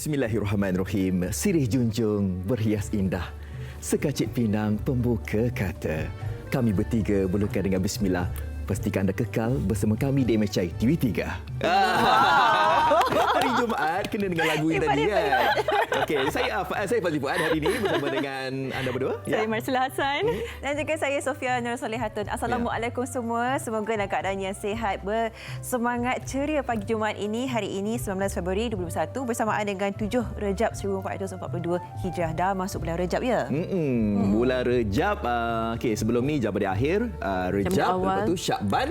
Bismillahirrahmanirrahim. Sirih junjung berhias indah. Sekacik pinang pembuka kata. Kami bertiga mulakan dengan bismillah. Pastikan anda kekal bersama kami di MHI TV3. Hari Jumaat kena dengan lagu ini tadi kan. Okey, saya Fazli Fuad hari ini bersama dengan anda berdua. Saya Marcella Hassan dan juga saya Sofia Nur Solihatun. Assalamualaikum semua. Semoga dalam keadaan yang sihat, bersemangat ceria pagi Jumaat ini. Hari ini 19 Februari 2021 bersamaan dengan 7 Rejab 1442 Hijrah. Dah masuk bulan Rejab ya? Bulan Rejab. Okey, sebelum ni Januari akhir, Rejab, lepas tu Syakban,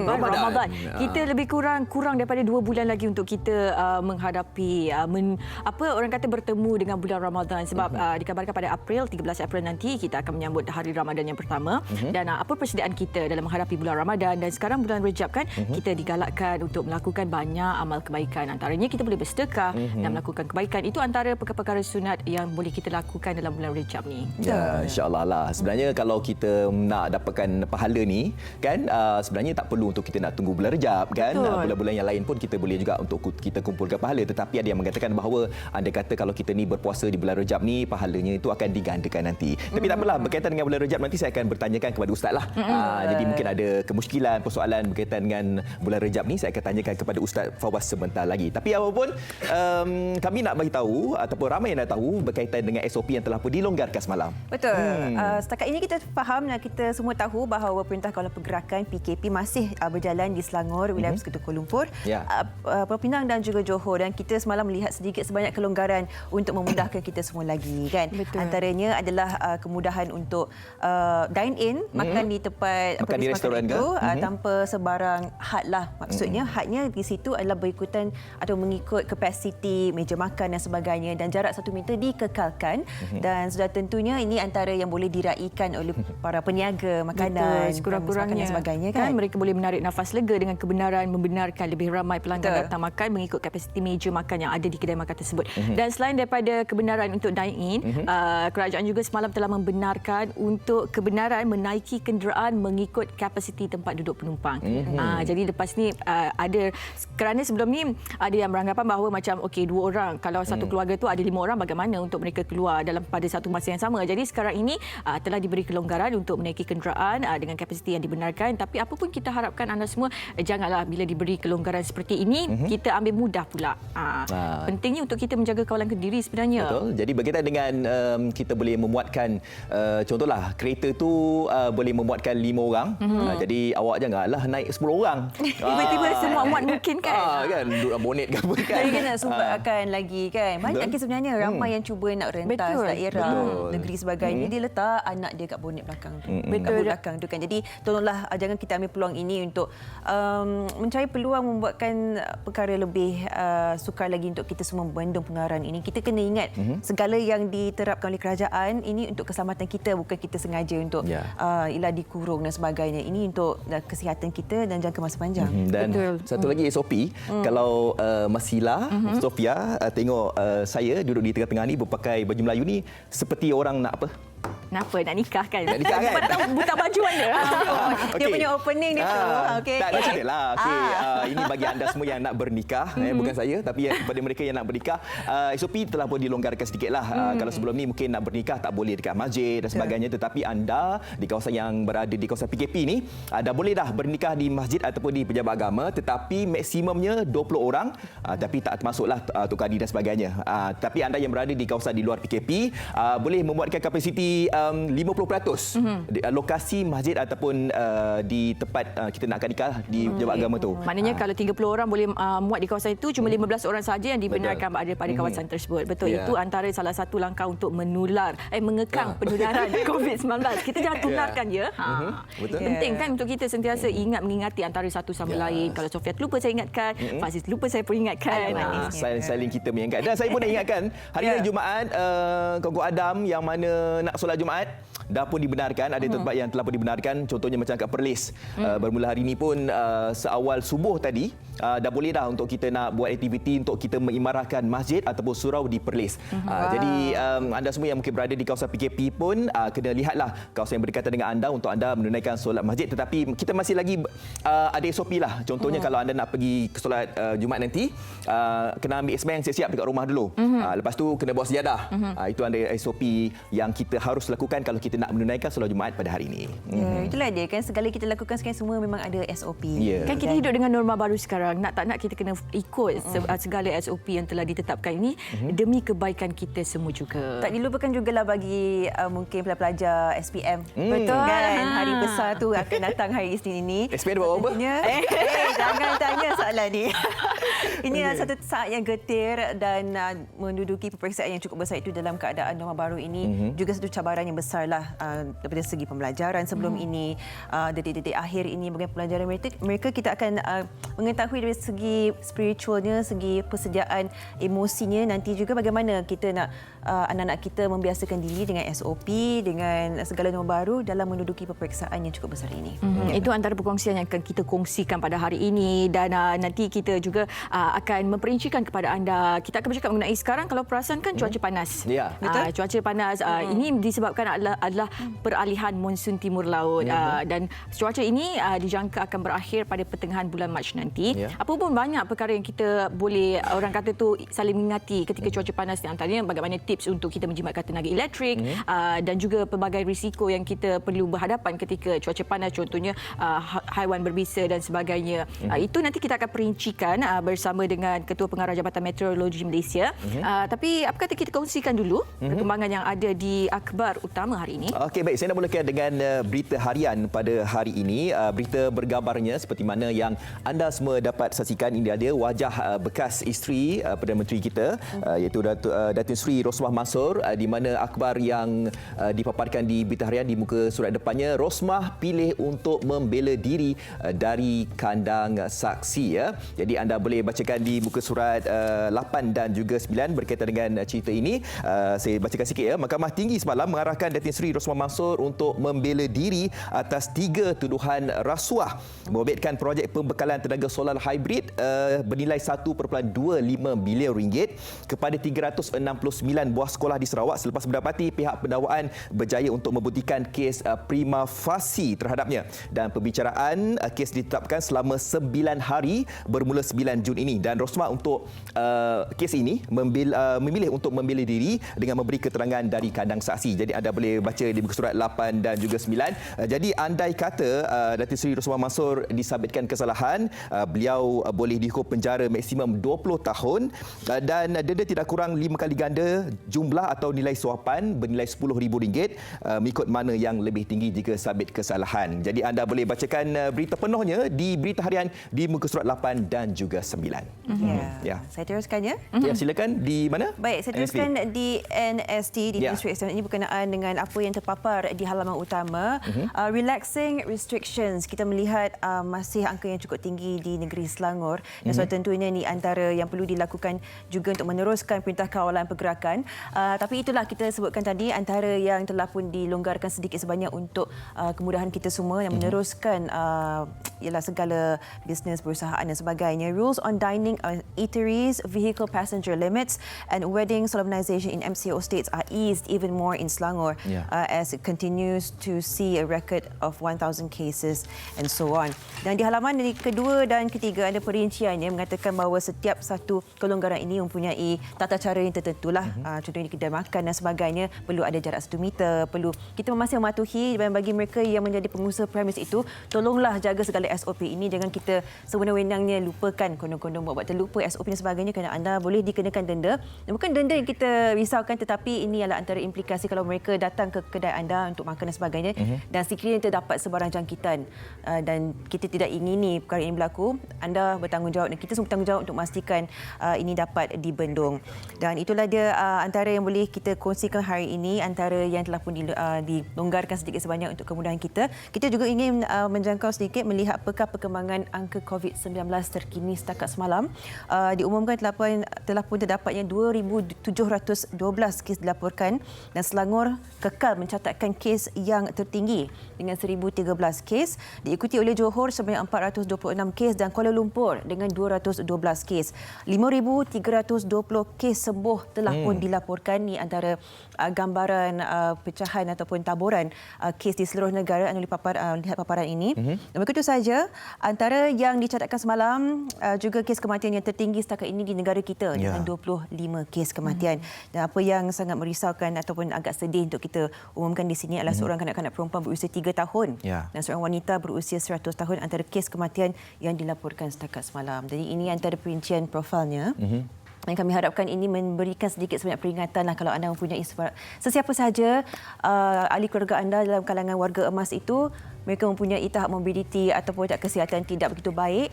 Ramadan. Kita lebih kurang daripada 2 bulan lagi untuk kita menghadapi orang kata bertemu dengan bulan Ramadan, sebab dikabarkan pada 13 April nanti kita akan menyambut hari Ramadan yang pertama. Dan apa persediaan kita dalam menghadapi bulan Ramadan, dan sekarang bulan Rejab kan, kita digalakkan untuk melakukan banyak amal kebaikan. Antaranya kita boleh bersedekah dan melakukan kebaikan. Itu antara perkara-perkara sunat yang boleh kita lakukan dalam bulan Rejab ni. Ya, insya-Allah lah. Sebenarnya kalau kita nak dapatkan pahala ni kan, sebenarnya tak perlu untuk kita nak tunggu bulan Rejab kan. Bulan-bulan yang lain pun kita boleh juga untuk kita kumpulkan pahala. Tetapi ada yang mengatakan bahawa anda kata kalau kita ni berpuasa di bulan Rejab ni, pahalanya itu akan digandakan nanti. Tapi tak apalah, berkaitan dengan bulan Rejab nanti saya akan bertanyakan kepada Ustaz lah. Jadi mungkin ada kemusykilan, persoalan berkaitan dengan bulan Rejab ni, saya akan tanyakan kepada Ustaz Fawaz sebentar lagi. Tapi apapun, kami nak bagi tahu ataupun ramai yang nak tahu berkaitan dengan SOP yang telah pun dilonggarkan semalam. Betul. Setakat ini kita faham dan kita semua tahu bahawa Perintah Kawalan Pergerakan PKP masih berjalan di Selangor, wilayah Persekutuan Kuala Lumpur, Pulau Pinang dan juga Johor, dan kita semalam melihat sedikit sebanyak kelonggaran untuk memudahkan kita semua lagi kan. Betul. Antaranya adalah kemudahan untuk dine in, makan di tempat makan di restoran itu tanpa sebarang had lah. Maksudnya hadnya di situ adalah berikutan atau mengikut kapasiti meja makan dan sebagainya, dan jarak 1 meter dikekalkan. Dan sudah tentunya ini antara yang boleh diraikan oleh para peniaga makanan, sekurang-kurangnya dan sebagainya kan. Mereka boleh menarik nafas lega dengan kebenaran membenarkan lebih ramai pelanggan datang makan mengikut kapasiti meja makan yang ada di kedai makan tersebut. Dan selain daripada kebenaran untuk dine in, kerajaan juga semalam telah membenarkan untuk kebenaran menaiki kenderaan mengikut kapasiti tempat duduk penumpang. Jadi lepas ni ada, kerana sebelum ni ada yang beranggapan bahawa macam okey, 2 orang, kalau satu keluarga tu ada 5 orang, bagaimana untuk mereka keluar dalam pada satu masa yang sama. Jadi sekarang ini telah diberi kelonggaran untuk menaiki kenderaan dengan kapasiti yang dibenarkan. Tapi apa pun kita harapkan anda semua janganlah bila diberi kelonggaran seperti ini kita ambil mudah pula. Pentingnya untuk kita menjaga kawalan diri sebenarnya. Betul. Jadi berkaitan dengan kita boleh memuatkan contohlah kereta tu boleh memuatkan 5 orang. Jadi awak janganlah naik 10 orang. Tiba-tiba semua muat mungkin kan. Kan duduk bonet ke apa kan. Jadi kan nak sumbatkan lagi kan. Banyak kan sebenarnya ramai yang cuba nak rentas daerah negeri sebagainya, dia letak anak dia kat bonet belakang tu. Belakang tu kan. Jadi tolonglah jangan kita ambil peluang ini untuk mencari peluang membuatkan perkara lebih sukar lagi untuk kita semua membendung penularan ini. Kita kena ingat segala yang diterapkan oleh kerajaan ini untuk keselamatan kita, bukan kita sengaja untuk ialah dikurung dan sebagainya. Ini untuk kesihatan kita dan jangka masa panjang. Dan satu lagi SOP, kalau Masila, Sofia tengok saya duduk di tengah-tengah ni berpakai baju Melayu ni seperti orang nak apa? Kenapa? Nak nikah kan? Nak nikah kan? Buta baju anda. Dia punya opening dia tu. Tak cerita lah. Ini bagi anda semua yang nak bernikah, bukan saya, tapi kepada mereka yang nak bernikah, SOP telah pun dilonggarkan sedikit lah. Kalau sebelum ni mungkin nak bernikah tak boleh dekat masjid dan sebagainya, tetapi anda di kawasan yang berada di kawasan PKP ni dah boleh dah bernikah di masjid ataupun di pejabat agama, tetapi maksimumnya 20 orang, tapi tak termasuklah Tok Kadi dan sebagainya. Tapi anda yang berada di kawasan di luar PKP boleh membuatkan kapasiti 50% di lokasi masjid ataupun di tempat kita nak nikah di pejabat agama tu. Maknanya kalau 30 orang boleh muat di kawasan itu, cuma 15 orang saja yang dibenarkan berada pada kawasan tersebut. Betul, itu antara salah satu langkah untuk mengekang penularan COVID-19. Kita jangan tularkan ya. Penting kan untuk kita sentiasa mengingati antara satu sama lain. Kalau Sofia terlupa saya ingatkan, Fazil terlupa saya peringatkan. Saling kita mengingatkan. Dan saya pun nak ingatkan hari Jumaat, Kongko Adam yang mana nak solat Jumaat Jumaat dah pun dibenarkan, ada tempat yang telah pun dibenarkan, contohnya macam kat Perlis. Bermula hari ini pun seawal subuh tadi dah boleh dah untuk kita nak buat aktiviti untuk kita mengimarahkan masjid ataupun surau di Perlis. Jadi anda semua yang mungkin berada di kawasan PKP pun kena lihatlah kawasan yang berdekatan dengan anda untuk anda menunaikan solat masjid, tetapi kita masih lagi ada SOP lah. Contohnya kalau anda nak pergi ke solat Jumaat nanti, kena ambil sembahyang siap-siap dekat rumah dulu. Lepas tu kena bawa sejadah. Itu ada SOP yang kita harus lakukan kalau kita nak menunaikan solat Jumaat pada hari ini. Itulah dia kan, segala kita lakukan sekarang semua memang ada SOP. Kan kita hidup dengan norma baru sekarang. Nak tak nak kita kena ikut segala SOP yang telah ditetapkan ini demi kebaikan kita semua juga. Tak dilupakan jugalah bagi mungkin pelajar SPM. Betul. Kan hari besar tu akan datang hari Isnin ini. SPM buat apa? Jangan tanya soalan ni. Ini adalah satu saat yang getir dan menduduki peperiksaan yang cukup besar itu dalam keadaan norma baru ini juga satu cabaran yang besar lah daripada segi pembelajaran sebelum ini, detik-detik akhir ini, bagaimana pelajaran mereka kita akan mengetahui dari segi spiritualnya, segi persediaan emosinya, nanti juga bagaimana kita nak anak-anak kita membiasakan diri dengan SOP, dengan segala norma baru dalam menduduki peperiksaan yang cukup besar ini. Itu antara perkongsian yang akan kita kongsikan pada hari ini, dan nanti kita juga akan memperincikan kepada anda. Kita akan bercakap mengenai sekarang kalau perasan kan cuaca panas. Betul. Cuaca panas ini disebabkan adalah peralihan monsun timur laut, dan cuaca ini dijangka akan berakhir pada pertengahan bulan Mac nanti. Apa pun banyak perkara yang kita boleh orang kata tu saling mengingati ketika cuaca panas, di antaranya bagaimana tips untuk kita menjimatkan tenaga elektrik, dan juga pelbagai risiko yang kita perlu berhadapan ketika cuaca panas, contohnya haiwan berbisa dan sebagainya. Itu nanti kita akan perincikan bersama dengan Ketua Pengarah Jabatan Meteorologi Malaysia. Tapi apa kata kita kongsikan dulu perkembangan yang ada di akhbar utama hari ini. Okey, baik, saya nak mulakan dengan berita harian pada hari ini. Berita bergambarnya seperti mana yang anda semua dapat saksikan. Ini ada wajah bekas isteri Perdana Menteri kita, iaitu Datin Seri Rosmah Mansor, di mana akhbar yang dipaparkan di berita harian di muka surat depannya, Rosmah pilih untuk membela diri dari kandang saksi. Jadi anda boleh bacakan di muka surat 8 dan juga 9 berkaitan dengan cerita ini. Saya bacakan sikit ya. Mahkamah Tinggi semalam mengarahkan Datin Seri Rosmah Mansor untuk membela diri atas 3 tuduhan rasuah mengorbitkan projek pembekalan tenaga solar hybrid bernilai 1.25 bilion ringgit kepada 369 buah sekolah di Sarawak selepas mendapati pihak pendakwaan berjaya untuk membuktikan kes prima facie terhadapnya, dan pembicaraan kes ditetapkan selama 9 hari bermula 9 Jun ini, dan Rosmah untuk kes ini memilih untuk membela diri dengan memberi keterangan dari kandang saksi. Jadi anda boleh baca di muka surat 8 dan juga 9. Jadi andai kata Datin Seri Rosmah Mansor disabitkan kesalahan, beliau boleh dihukum penjara maksimum 20 tahun dan denda tidak kurang 5 kali ganda jumlah atau nilai suapan bernilai RM10,000 mengikut mana yang lebih tinggi jika sabit kesalahan. Jadi anda boleh bacakan berita penuhnya di berita harian di muka surat 8 dan juga 9. Saya teruskan ya. Ya, silakan. Di mana? Baik, saya teruskan di NST, di Ministry External. Ini berkenaan dengan apa yang terpapar di halaman utama. Relaxing restrictions. Kita melihat masih angka yang cukup tinggi di negeri Selangor. Dan so tentunya ini antara yang perlu dilakukan juga untuk meneruskan perintah kawalan pergerakan. Tapi itulah kita sebutkan tadi, antara yang telah pun dilonggarkan sedikit sebanyak untuk kemudahan kita semua yang meneruskan ialah segala bisnes perusahaan dan sebagainya. Rules on dining eateries, vehicle passenger limits and wedding solemnisation in MCO states are eased even more in Selangor as it continues to see a record of 1,000 cases and so on. Dan di halaman dari kedua dan ketiga ada perinciannya mengatakan bahawa setiap satu kelonggaran ini mempunyai tata cara yang tertentulah. Contohnya di kedai makan dan sebagainya perlu ada jarak 1 meter, perlu kita masih mematuhi, dan bagi mereka yang menjadi pengusaha premis itu, tolonglah jaga segala SOP ini, jangan kita sewenang-wenangnya lupakan, kondom-kondom buat terlupa SOP dan sebagainya, kerana anda boleh dikenakan denda. Bukan denda yang kita risaukan, tetapi ini adalah antara implikasi kalau mereka datang ke kedai anda untuk makan dan sebagainya, dan sekiranya terdapat sebarang jangkitan dan kita tidak ingini perkara ini berlaku, anda bertanggungjawab dan kita semua bertanggungjawab untuk memastikan ini dapat dibendung. Dan itulah dia antara yang boleh kita kongsikan hari ini, antara yang telah pun dilonggarkan sedikit sebanyak untuk kemudahan kita. Kita juga ingin menjangkau sedikit melihat apakah perkembangan angka COVID-19 terkini setakat setakat semalam. Diumumkan telah pun terdapatnya 2,712 kes dilaporkan dan Selangor kekal mencatatkan kes yang tertinggi dengan 1,013 kes, diikuti oleh Johor sebanyak 426 kes dan Kuala Lumpur dengan 212 kes. 5,320 kes sembuh telah pun dilaporkan. Ini antara gambaran pecahan ataupun taburan kes di seluruh negara anda lihat paparan ini. Dan begitu saja, antara yang dicatatkan semalam juga kes kematian yang tertinggi setakat ini di negara kita dengan 25 kes kematian. Dan apa yang sangat merisaukan ataupun agak sedih untuk kita umumkan di sini adalah seorang kanak-kanak perempuan berusia 3 tahun dan seorang wanita berusia 100 tahun antara kes kematian yang dilaporkan setakat semalam. Jadi ini antara perincian profilnya. Dan kami harapkan ini memberikan sedikit sebanyak peringatan kalau anda mempunyai sesiapa sahaja ahli keluarga anda dalam kalangan warga emas itu, mereka mempunyai tahap mobiliti ataupun tahap kesihatan tidak begitu baik,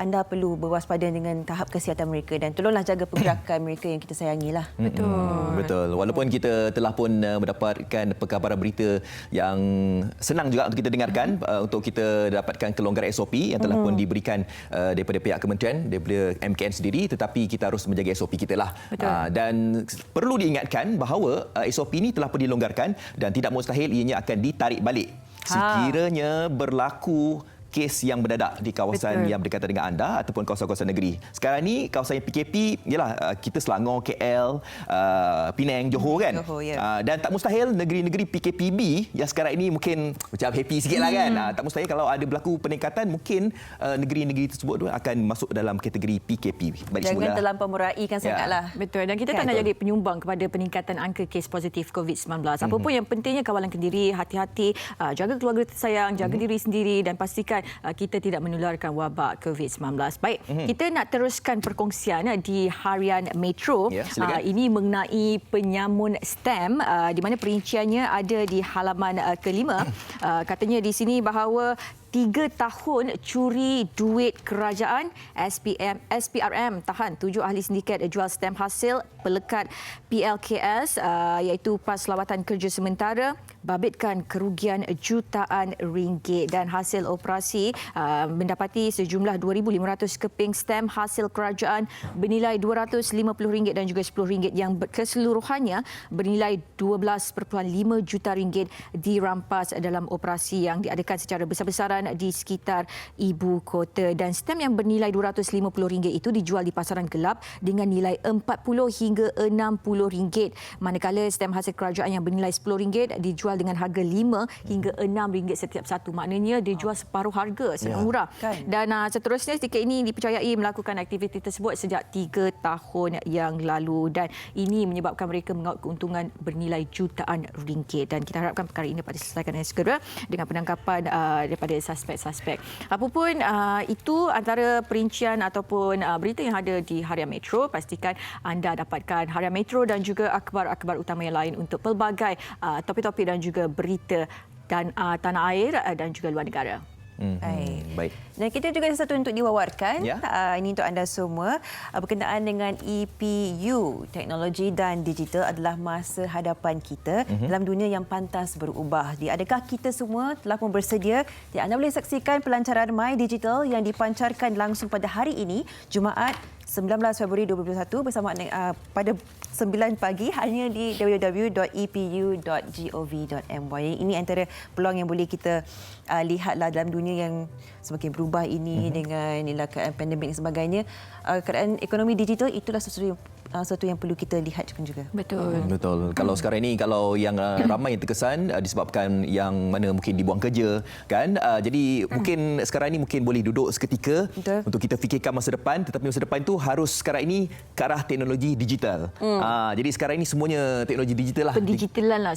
anda perlu berwaspada dengan tahap kesihatan mereka dan tolonglah jaga pergerakan mereka yang kita sayangilah. Betul. Walaupun kita telah pun mendapatkan perkabaran berita yang senang juga untuk kita dengarkan, untuk kita dapatkan kelonggaran SOP yang telah pun diberikan daripada pihak kementerian, daripada MKN sendiri, tetapi kita harus menjaga SOP kita lah. Dan perlu diingatkan bahawa SOP ini telah pun dilonggarkan dan tidak mustahil ianya akan ditarik balik sekiranya berlaku kes yang mendadak di kawasan yang berdekatan dengan anda ataupun kawasan-kawasan negeri. Sekarang ni kawasan yang PKP ialah kita Selangor, KL, Penang, Johor kan. Dan tak mustahil negeri-negeri PKPB yang sekarang ini mungkin macam happy sikitlah kan. Tak mustahil kalau ada berlaku peningkatan, mungkin negeri-negeri tersebut akan masuk dalam kategori PKP. Jangan terlampau meraikan sangatlah. Betul. Dan kita tak nak jadi penyumbang kepada peningkatan angka kes positif COVID-19. Apa pun yang pentingnya kawalan diri, hati-hati, jaga keluarga tersayang, jaga diri sendiri dan pastikan kita tidak menularkan wabak COVID-19. Baik, kita nak teruskan perkongsian di Harian Metro. Ini mengenai penyamun stem di mana perinciannya ada di halaman kelima. Katanya di sini bahawa 3 tahun curi duit kerajaan, SPRM tahan 7 ahli sindiket jual stem hasil pelekat PLKS iaitu Pas Lawatan Kerja Sementara, babitkan kerugian jutaan ringgit dan hasil operasi mendapati sejumlah 2,500 keping stem hasil kerajaan bernilai RM250 dan juga RM10 yang keseluruhannya bernilai 12.5 juta ringgit dirampas dalam operasi yang diadakan secara besar-besaran di sekitar ibu kota. Dan stem yang bernilai RM250 itu dijual di pasaran gelap dengan nilai RM40 hingga RM60, manakala stem hasil kerajaan yang bernilai RM10 dijual dengan harga RM5 hingga RM6 setiap satu. Maknanya dijual separuh harga, sangat murah. Dan seterusnya sindiket ini dipercayai melakukan aktiviti tersebut sejak 3 tahun yang lalu dan ini menyebabkan mereka mengaut keuntungan bernilai jutaan ringgit. Dan kita harapkan perkara ini dapat diselesaikan dengan segera dengan penangkapan daripada suspek-suspek. Apapun itu antara perincian ataupun berita yang ada di Harian Metro. Pastikan anda dapatkan Harian Metro dan juga akhbar-akhbar utama yang lain untuk pelbagai topik-topik dan juga berita dan tanah air dan juga luar negara. Baik. Dan kita juga ada satu untuk diwawarkan. Ini untuk anda semua. Berkenaan dengan EPU, teknologi dan digital adalah masa hadapan kita dalam dunia yang pantas berubah. Adakah kita semua telah pun bersedia? Anda boleh saksikan pelancaran My Digital yang dipancarkan langsung pada hari ini, Jumaat 19 Februari 2021 bersama pada 9 pagi hanya di www.epu.gov.my. Ini antara peluang yang boleh kita lihatlah dalam dunia yang semakin berubah ini dengan keadaan pandemik dan sebagainya. Keadaan ekonomi digital itulah sesuatu yang perlu kita lihat juga. Betul. Kalau sekarang ini kalau yang ramai yang terkesan disebabkan yang mana mungkin dibuang kerja kan. Jadi mungkin sekarang ini mungkin boleh duduk seketika untuk kita fikirkan masa depan, tetapi masa depan itu harus sekarang ini ke arah teknologi digital. Jadi sekarang ini semuanya teknologi digital lah. Pendigitalan lah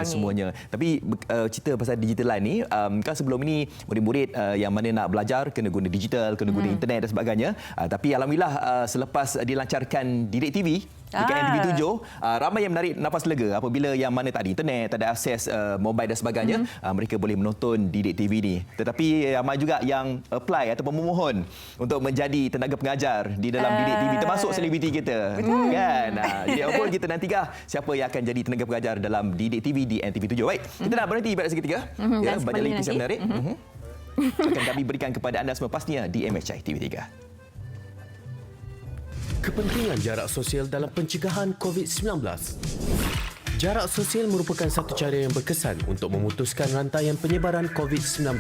semuanya. Tapi cerita pasal digitalan ni kan sebelum ini murid-murid yang mana nak belajar kena guna digital, kena guna internet dan sebagainya. Tapi alhamdulillah selepas dilancarkan Didik TV dekat NTV 7, ramai yang menarik nafas lega apabila yang mana tak ada internet, tak ada akses mobile dan sebagainya, mereka boleh menonton Didik TV ni. Tetapi ramai juga yang apply ataupun memohon untuk menjadi tenaga pengajar di dalam Didik TV, termasuk selebriti kita. Kan? Jadi apapun kita nantikah siapa yang akan jadi tenaga pengajar dalam Didik TV di NTV 7. Baik, kita nak berhenti pada seketika. Banyak lagi kisah menarik. Akan kami berikan kepada anda semua pastinya di MHI TV3. Kepentingan jarak sosial dalam pencegahan COVID-19. Jarak sosial merupakan satu cara yang berkesan untuk memutuskan rantaian penyebaran COVID-19.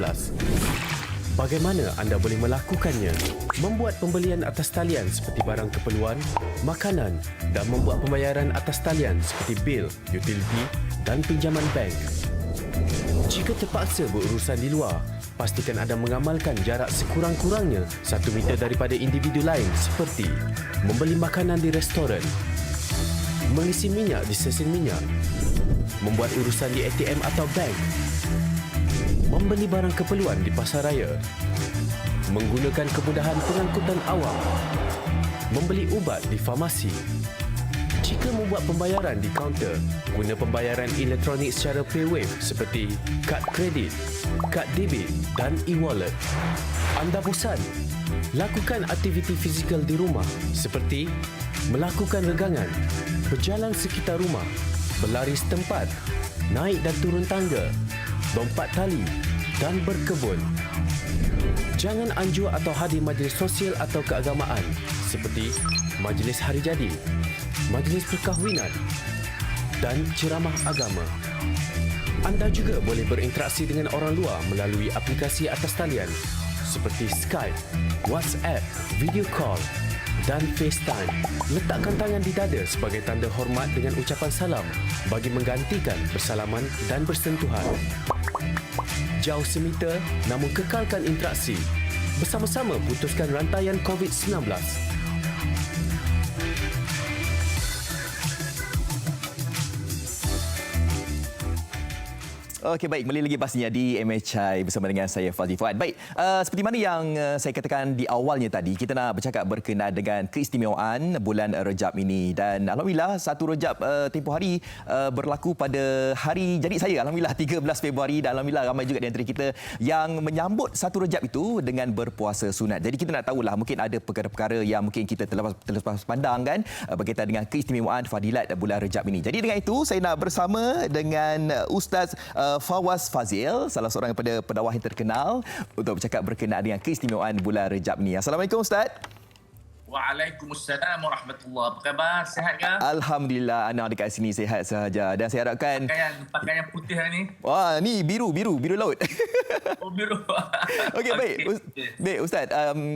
Bagaimana anda boleh melakukannya? Membuat pembelian atas talian seperti barang keperluan, makanan dan membuat pembayaran atas talian seperti bil, utility dan pinjaman bank. Jika terpaksa berurusan di luar, pastikan anda mengamalkan jarak sekurang-kurangnya 1 meter daripada individu lain seperti membeli makanan di restoran, mengisi minyak di stesen minyak, membuat urusan di ATM atau bank, membeli barang keperluan di pasar raya, menggunakan kemudahan pengangkutan awam, membeli ubat di farmasi. Jika membuat pembayaran di kaunter, guna pembayaran elektronik secara PayWave seperti kad kredit, kad debit dan e-wallet. Anda bosan? Lakukan aktiviti fizikal di rumah seperti melakukan regangan, berjalan sekitar rumah, berlari setempat, naik dan turun tangga, lompat tali dan berkebun. Jangan anjur atau hadir majlis sosial atau keagamaan seperti majlis hari jadi, majlis perkahwinan dan ceramah agama. Anda juga boleh berinteraksi dengan orang luar melalui aplikasi atas talian seperti Skype, WhatsApp, video call dan FaceTime. Letakkan tangan di dada sebagai tanda hormat dengan ucapan salam bagi menggantikan bersalaman dan bersentuhan. Jauh semeter namun kekalkan interaksi. Bersama-sama putuskan rantaian COVID-19. Okey, baik. Kembali lagi pastinya di MHI bersama dengan saya Fazli Fuad. Baik, seperti mana yang saya katakan di awalnya tadi, kita nak bercakap berkenaan dengan keistimewaan bulan Rejab ini. Dan Alhamdulillah, 1 Rejab tempoh hari berlaku pada hari jadi saya. Alhamdulillah 13 Februari dan Alhamdulillah ramai juga di antara kita yang menyambut 1 Rejab itu dengan berpuasa sunat. Jadi kita nak tahulah, mungkin ada perkara-perkara yang mungkin kita terlepas pandang kan berkaitan dengan keistimewaan fadilat bulan Rejab ini. Jadi dengan itu, saya nak bersama dengan Ustaz Fawaz Fazil, salah seorang daripada pendakwah yang terkenal untuk bercakap berkenaan dengan keistimewaan bulan Rejab ni. Assalamualaikum Ustaz. Waalaikumsalam warahmatullahi. Apa khabar? Sihat ke? Alhamdulillah, anak dekat sini sihat sahaja dan saya harapkan pakaian putih hari ni. Wah, ni biru laut. Oh, biru. Okey, baik. Baik Ustaz,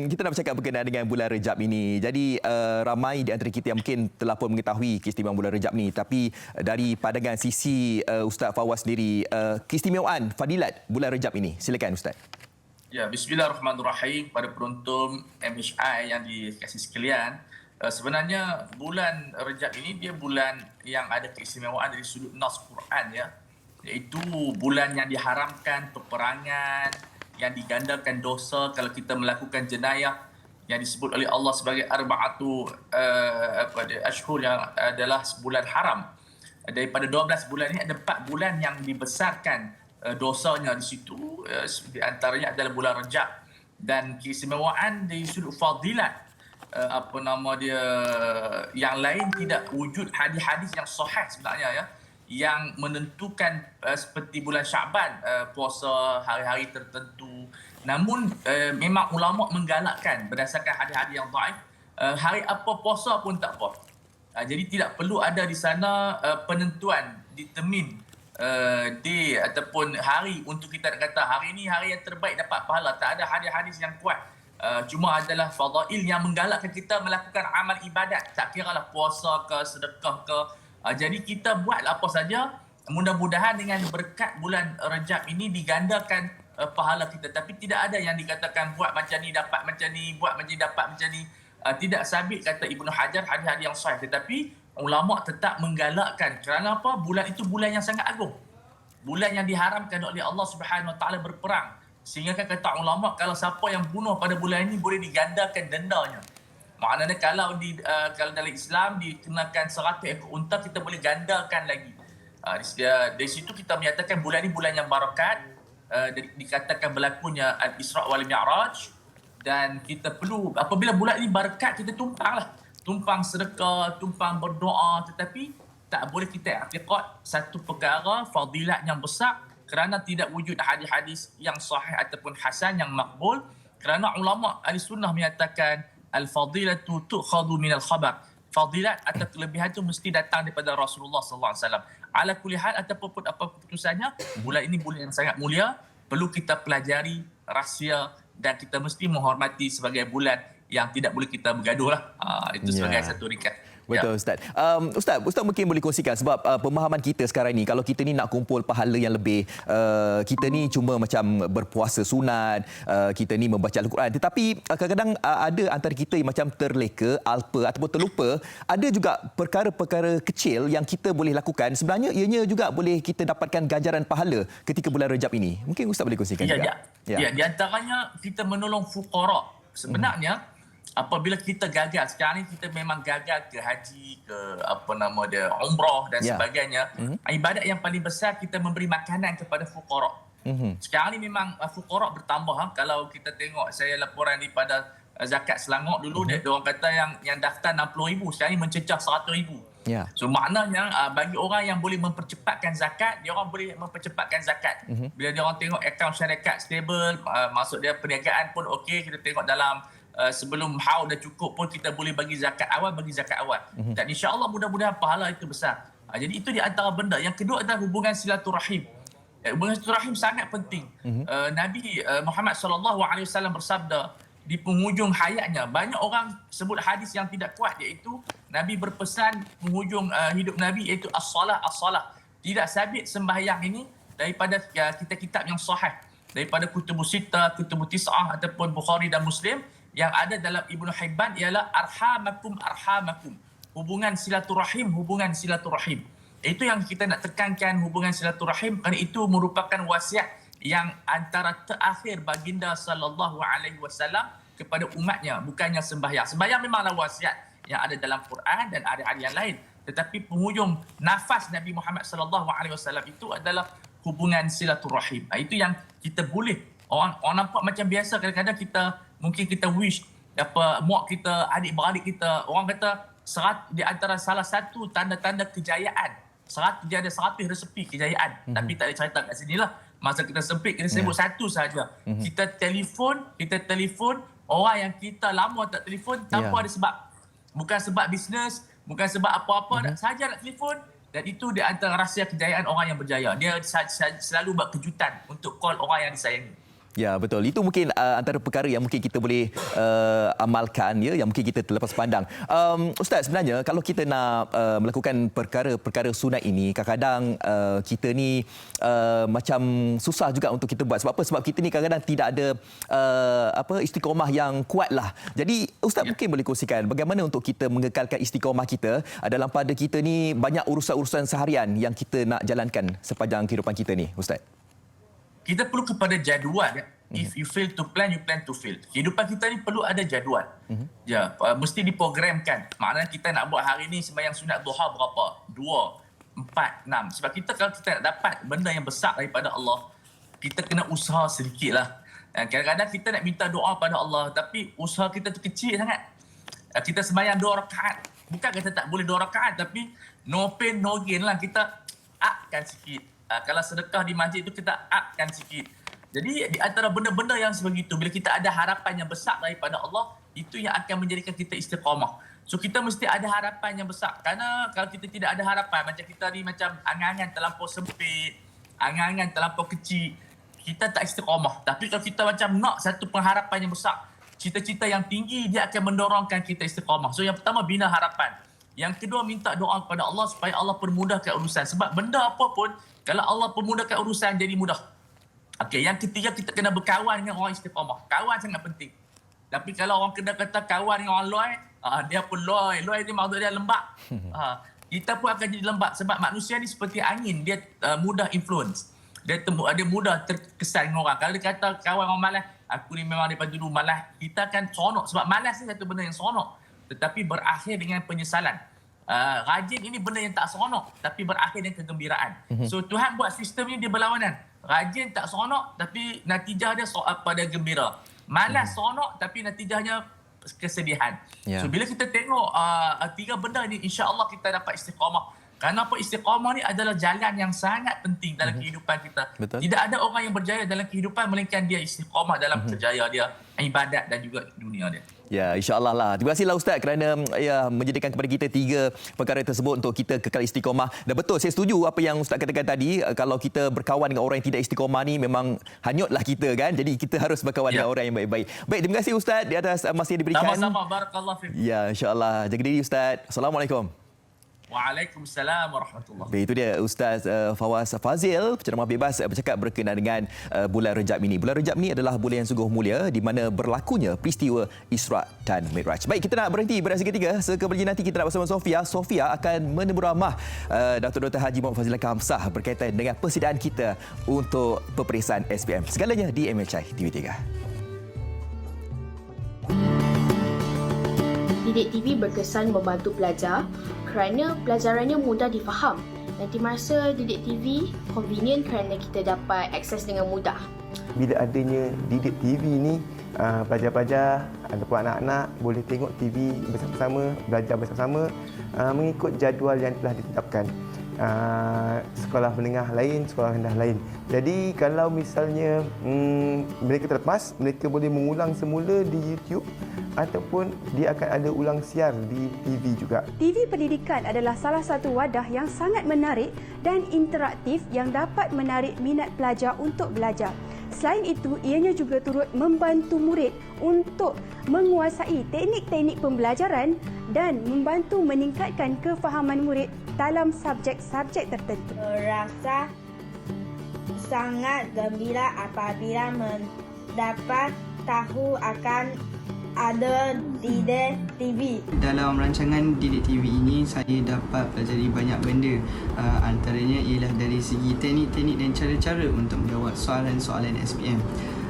kita nak bercakap berkenaan dengan bulan Rejab ini. Jadi ramai di antara kita yang mungkin telah pun mengetahui keistimewaan bulan Rejab ni, tapi dari pandangan sisi Ustaz Fawaz sendiri, keistimewaan fadilat bulan Rejab ini. Silakan Ustaz. Ya, bismillahirrahmanirrahim. Pada penonton MHI yang dikasihi sekalian, sebenarnya bulan Rejab ini dia bulan yang ada keistimewaan dari sudut nas Quran, ya. Iaitu bulan yang diharamkan peperangan, yang digandakan dosa kalau kita melakukan jenayah, yang disebut oleh Allah sebagai arba'atu ashhur, yang adalah bulan haram. Daripada 12 bulan ini ada 4 bulan yang dibesarkan dosanya di situ, di antaranya adalah bulan Rejab. Dan keistimewaan dari sudut fadilat, yang lain tidak wujud hadis-hadis yang sahih sebenarnya, ya, yang menentukan seperti bulan Syaban puasa hari-hari tertentu. Namun memang ulama menggalakkan berdasarkan hadis-hadis yang dhaif, hari apa puasa pun tak apa. Jadi tidak perlu ada di sana penentuan determine day ataupun hari untuk kita nak kata hari ini hari yang terbaik dapat pahala. Tak ada hadis-hadis yang kuat. Cuma adalah fadail yang menggalakkan kita melakukan amal ibadat. Tak kiralah puasa ke, sedekah ke. Jadi kita buatlah apa saja. Mudah-mudahan dengan berkat bulan Rejab ini digandakan pahala kita. Tapi tidak ada yang dikatakan buat macam ni dapat macam ni, buat macam ni dapat macam ni. Tidak sabit kata Ibnu Hajar hadis-hadis yang sahih. Tetapi ulama tetap menggalakkan. Kerana apa? Bulan itu bulan yang sangat agung. Bulan yang diharamkan oleh Allah Subhanahu Wa Taala berperang. Sehingga kan kata ulama, kalau siapa yang bunuh pada bulan ini boleh digandakan dendanya. Maknanya kalau dalam Islam dikenakan 100 ekor unta, kita boleh gandakan lagi. Dari situ kita menyatakan bulan ini bulan yang barakat. Dikatakan berlakunya Al-Isra' wal Mi'raj. Dan kita perlu, apabila bulan ini barakat, kita tumpanglah. Tumpang sedekah, tumpang berdoa, tetapi tak boleh kita i'tiqad satu perkara fadilat yang besar kerana tidak wujud hadis-hadis yang sahih ataupun hasan yang makbul. Kerana ulama ahli sunnah menyatakan al-fadilatu tu'khadhu minal khabar. Fadilat atau kelebihan itu mesti datang daripada Rasulullah sallallahu alaihi wasallam. Ala kulli hal ataupun apa keputusannya, bulan ini bulan yang sangat mulia, perlu kita pelajari rahsia dan kita mesti menghormati sebagai bulan yang tidak boleh kita bergaduh lah. Itu sebagai satu ringkas. Betul, Ustaz. Ustaz mungkin boleh kongsikan sebab pemahaman kita sekarang ni, kalau kita ni nak kumpul pahala yang lebih, kita ni cuma macam berpuasa sunat, kita ni membaca Al-Quran. Tetapi kadang-kadang ada antara kita yang macam terleka, alpa ataupun terlupa, ada juga perkara-perkara kecil yang kita boleh lakukan. Sebenarnya ianya juga boleh kita dapatkan ganjaran pahala ketika bulan Rejab ini. Mungkin Ustaz boleh kongsikan juga. Ya, di antaranya kita menolong fuqara. Sebenarnya apabila kita gagal, sekarang ni kita memang gagal ke haji, ke umrah dan sebagainya. Ibadat yang paling besar kita memberi makanan kepada fuqara. Sekarang ni memang fuqara bertambah. Kalau kita tengok, saya laporan daripada zakat Selangor dulu, dia orang kata yang daftar 60,000, sekarang ni mencecah 100,000. So maknanya bagi orang yang boleh mempercepatkan zakat, dia orang boleh mempercepatkan zakat. Bila dia orang tengok akaun syarikat stable, maksud dia perniagaan pun okey, kita tengok dalam sebelum haul dah cukup pun kita boleh bagi zakat awal, dan insya-Allah mudah-mudahan pahala itu besar. Jadi itu di antara benda. Yang kedua adalah hubungan silaturahim. Hubungan silaturahim sangat penting. Nabi Muhammad sallallahu alaihi wasallam bersabda di penghujung hayatnya, banyak orang sebut hadis yang tidak kuat, iaitu Nabi berpesan penghujung hidup Nabi, iaitu as-salah. Tidak sabit sembahyang ini daripada kitab-kitab yang sahih, daripada Kutubus Sittah, Kutubus Tis'ah ataupun Bukhari dan Muslim. Yang ada dalam Ibnu Hibban ialah arhamakum. Hubungan silaturahim. Itu yang kita nak tekankan, hubungan silaturahim, kerana itu merupakan wasiat yang antara terakhir baginda sallallahu alaihi wasallam kepada umatnya, bukannya sembahyang. Sembahyang memanglah wasiat yang ada dalam Quran dan ada yang lain. Tetapi penghujung nafas Nabi Muhammad sallallahu alaihi wasallam itu adalah hubungan silaturahim. Itu yang kita boleh. Orang nampak macam biasa, kadang-kadang mungkin kita wish mak kita, adik-beradik kita, orang kata di antara salah satu tanda-tanda kejayaan, dia ada 100 resepi kejayaan. Tapi tak ada cerita kat sini lah. Masa kita sempit, kita sebut satu saja. Kita telefon orang yang kita lama tak telefon tanpa ada sebab. Bukan sebab bisnes, bukan sebab apa-apa, saja nak telefon. Dan itu di antara rahsia kejayaan orang yang berjaya. Dia selalu buat kejutan untuk call orang yang disayangi. Ya, betul. Itu mungkin antara perkara yang mungkin kita boleh amalkan, ya, yang mungkin kita terlepas pandang. Ustaz, sebenarnya kalau kita nak melakukan perkara-perkara sunat ini, kadang-kadang kita ni macam susah juga untuk kita buat. Sebab apa? Sebab kita ni kadang-kadang tidak ada istiqamah yang kuat lah. Jadi Ustaz mungkin boleh kongsikan bagaimana untuk kita mengekalkan istiqamah kita dalam pada kita ni banyak urusan-urusan seharian yang kita nak jalankan sepanjang kehidupan kita ni, Ustaz. Kita perlu kepada jadual. If you fail to plan, you plan to fail. Kehidupan kita ni perlu ada jadual. Mesti diprogramkan. Maknanya kita nak buat hari ni sembahyang sunat duha berapa? 2, 4, 6. Sebab kalau kita nak dapat benda yang besar daripada Allah, kita kena usaha sedikit lah. Kadang-kadang kita nak minta doa pada Allah, tapi usaha kita tu kecil sangat. Kita sembahyang 2 rakaat. Bukan kata tak boleh 2 rakaat, tapi no pain, no gain lah. Kita upkan sikit. Kalau sedekah di masjid itu kita upkan sikit. Jadi di antara benda-benda yang sebegitu, bila kita ada harapan yang besar daripada Allah, itu yang akan menjadikan kita istiqamah. So kita mesti ada harapan yang besar. Kerana kalau kita tidak ada harapan, macam kita ni macam angan-angan terlampau sempit, angan-angan terlampau kecil, kita tak istiqamah. Tapi kalau kita macam nak satu pengharapan yang besar, cita-cita yang tinggi, dia akan mendorongkan kita istiqamah. So yang pertama, bina harapan. Yang kedua, minta doa kepada Allah supaya Allah permudahkan urusan. Sebab benda apa pun, kalau Allah permudahkan urusan, jadi mudah. Okey, yang ketiga, kita kena berkawan dengan orang istiqamah. Kawan sangat penting. Tapi kalau orang kena kata kawan dengan orang loy, dia pun loy. Loy ni maksud dia lembab. Kita pun akan jadi lembab. Sebab manusia ni seperti angin. Dia mudah influence. Dia mudah terkesan dengan orang. Kalau dia kata kawan orang malas, aku ni memang daripada dulu malas, kita akan seronok. Sebab malas ni satu benda yang seronok. Tetapi berakhir dengan penyesalan. Rajin ini benda yang tak seronok, tapi berakhir dengan kegembiraan. So Tuhan buat sistem ni dia berlawanan. Rajin tak seronok, tapi natijah dia pada gembira. Malas seronok, tapi natijahnya kesedihan. So bila kita tengok 3 benda ni, insya-Allah kita dapat istiqamah. Kerana apa, istiqamah ni adalah jalan yang sangat penting dalam kehidupan kita. Betul. Tidak ada orang yang berjaya dalam kehidupan melainkan dia istiqamah dalam kerjaya dia, ibadat dan juga dunia dia. Ya, insya-Allah lah. Terima kasihlah Ustaz kerana menjadikan kepada kita 3 perkara tersebut untuk kita kekal istiqamah. Dan betul, saya setuju apa yang Ustaz katakan tadi. Kalau kita berkawan dengan orang yang tidak istiqamah ni, memang hanyutlah kita kan. Jadi kita harus berkawan dengan orang yang baik-baik. Baik, terima kasih Ustaz di atas masa yang diberikan. Sama-sama, barakallahu fiik. Ya, insya-Allah. Jaga diri Ustaz. Assalamualaikum. Waalaikumsalam warahmatullahi. Baik, itu dia Ustaz Fawaz Fazil, penceramah bebas bercakap berkenaan dengan bulan Rejab ini. Bulan Rejab ini adalah bulan yang sungguh mulia di mana berlakunya peristiwa Isra' dan Mi'raj. Baik, kita nak berhenti pada seketika. Sekejap nanti kita nak bersama Sofia. Sofia akan menebur ramah Dr. Haji Muhammad Fazlillah Kamsah berkaitan dengan persediaan kita untuk peperiksaan SPM. Segalanya di MHI TV3. Didik TV berkesan membantu pelajar kerana pelajarannya mudah difaham. Nanti masa Didik TV convenient kerana kita dapat akses dengan mudah. Bila adanya Didik TV ni, pelajar-pelajar ataupun anak-anak boleh tengok TV bersama-sama, belajar bersama-sama mengikut jadual yang telah ditetapkan. Sekolah menengah lain, sekolah rendah lain. Jadi kalau misalnya mereka terlepas, mereka boleh mengulang semula di YouTube ataupun dia akan ada ulang siar di TV juga. TV pendidikan adalah salah satu wadah yang sangat menarik dan interaktif yang dapat menarik minat pelajar untuk belajar. Selain itu, ianya juga turut membantu murid untuk menguasai teknik-teknik pembelajaran dan membantu meningkatkan kefahaman murid dalam subjek-subjek tertentu. Rasa sangat gembira apabila mendapat tahu akan ada Didik TV. Dalam rancangan Didik TV ini, saya dapat pelajari banyak benda. Antaranya ialah dari segi teknik-teknik dan cara-cara untuk menjawab soalan-soalan SPM.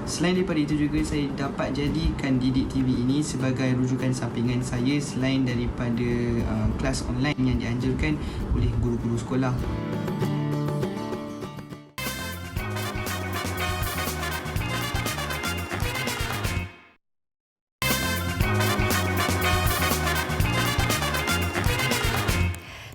Selain daripada itu juga, saya dapat jadikan Didik TV ini sebagai rujukan sampingan saya selain daripada kelas online yang dianjurkan oleh guru-guru sekolah.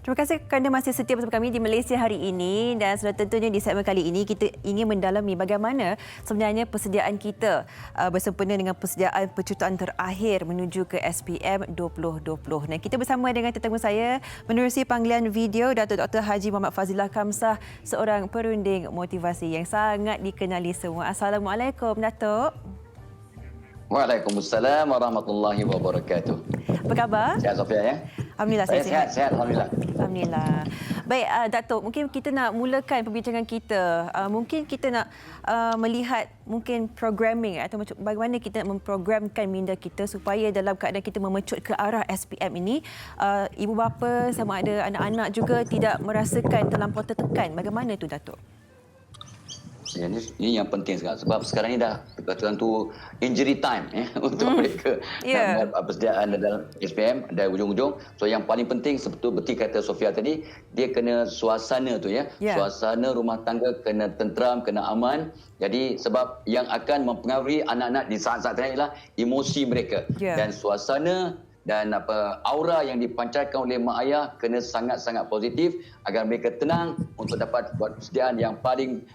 Terima kasih kerana masih setia bersama kami di Malaysia hari ini, dan sudah tentunya di segmen kali ini kita ingin mendalami bagaimana sebenarnya persediaan kita bersempena dengan persediaan penceritaan terakhir menuju ke SPM 2020. Dan kita bersama dengan tetamu saya menerusi panggilan video Dr. Haji Muhammad Fazlillah Kamsah, seorang perunding motivasi yang sangat dikenali semua. Assalamualaikum Datuk. Waalaikumsalam warahmatullahi wabarakatuh. Apa khabar? Sihat Sofia ya? Alhamdulillah, saya sihat. Alhamdulillah. Alhamdulillah. Baik, Datuk, mungkin kita nak mulakan perbincangan kita. Mungkin kita nak melihat mungkin programming atau bagaimana kita nak memprogramkan minda kita supaya dalam keadaan kita memecut ke arah SPM ini, ibu bapa sama ada anak-anak juga tidak merasakan terlampau tertekan. Bagaimana itu, Datuk? Ya, ini yang penting sekali sebab sekarang ini dah katakan tu injury time untuk mereka. Persediaan dalam SPM dari ujung-ujung. So yang paling penting betul kata Sofia tadi, dia kena suasana tu ya. Suasana rumah tangga kena tenteram, kena aman. Jadi sebab yang akan mempengaruhi anak-anak di saat-saat ini adalah emosi mereka dan suasana dan aura yang dipancarkan oleh mak ayah kena sangat-sangat positif agar mereka tenang untuk dapat buat persediaan yang paling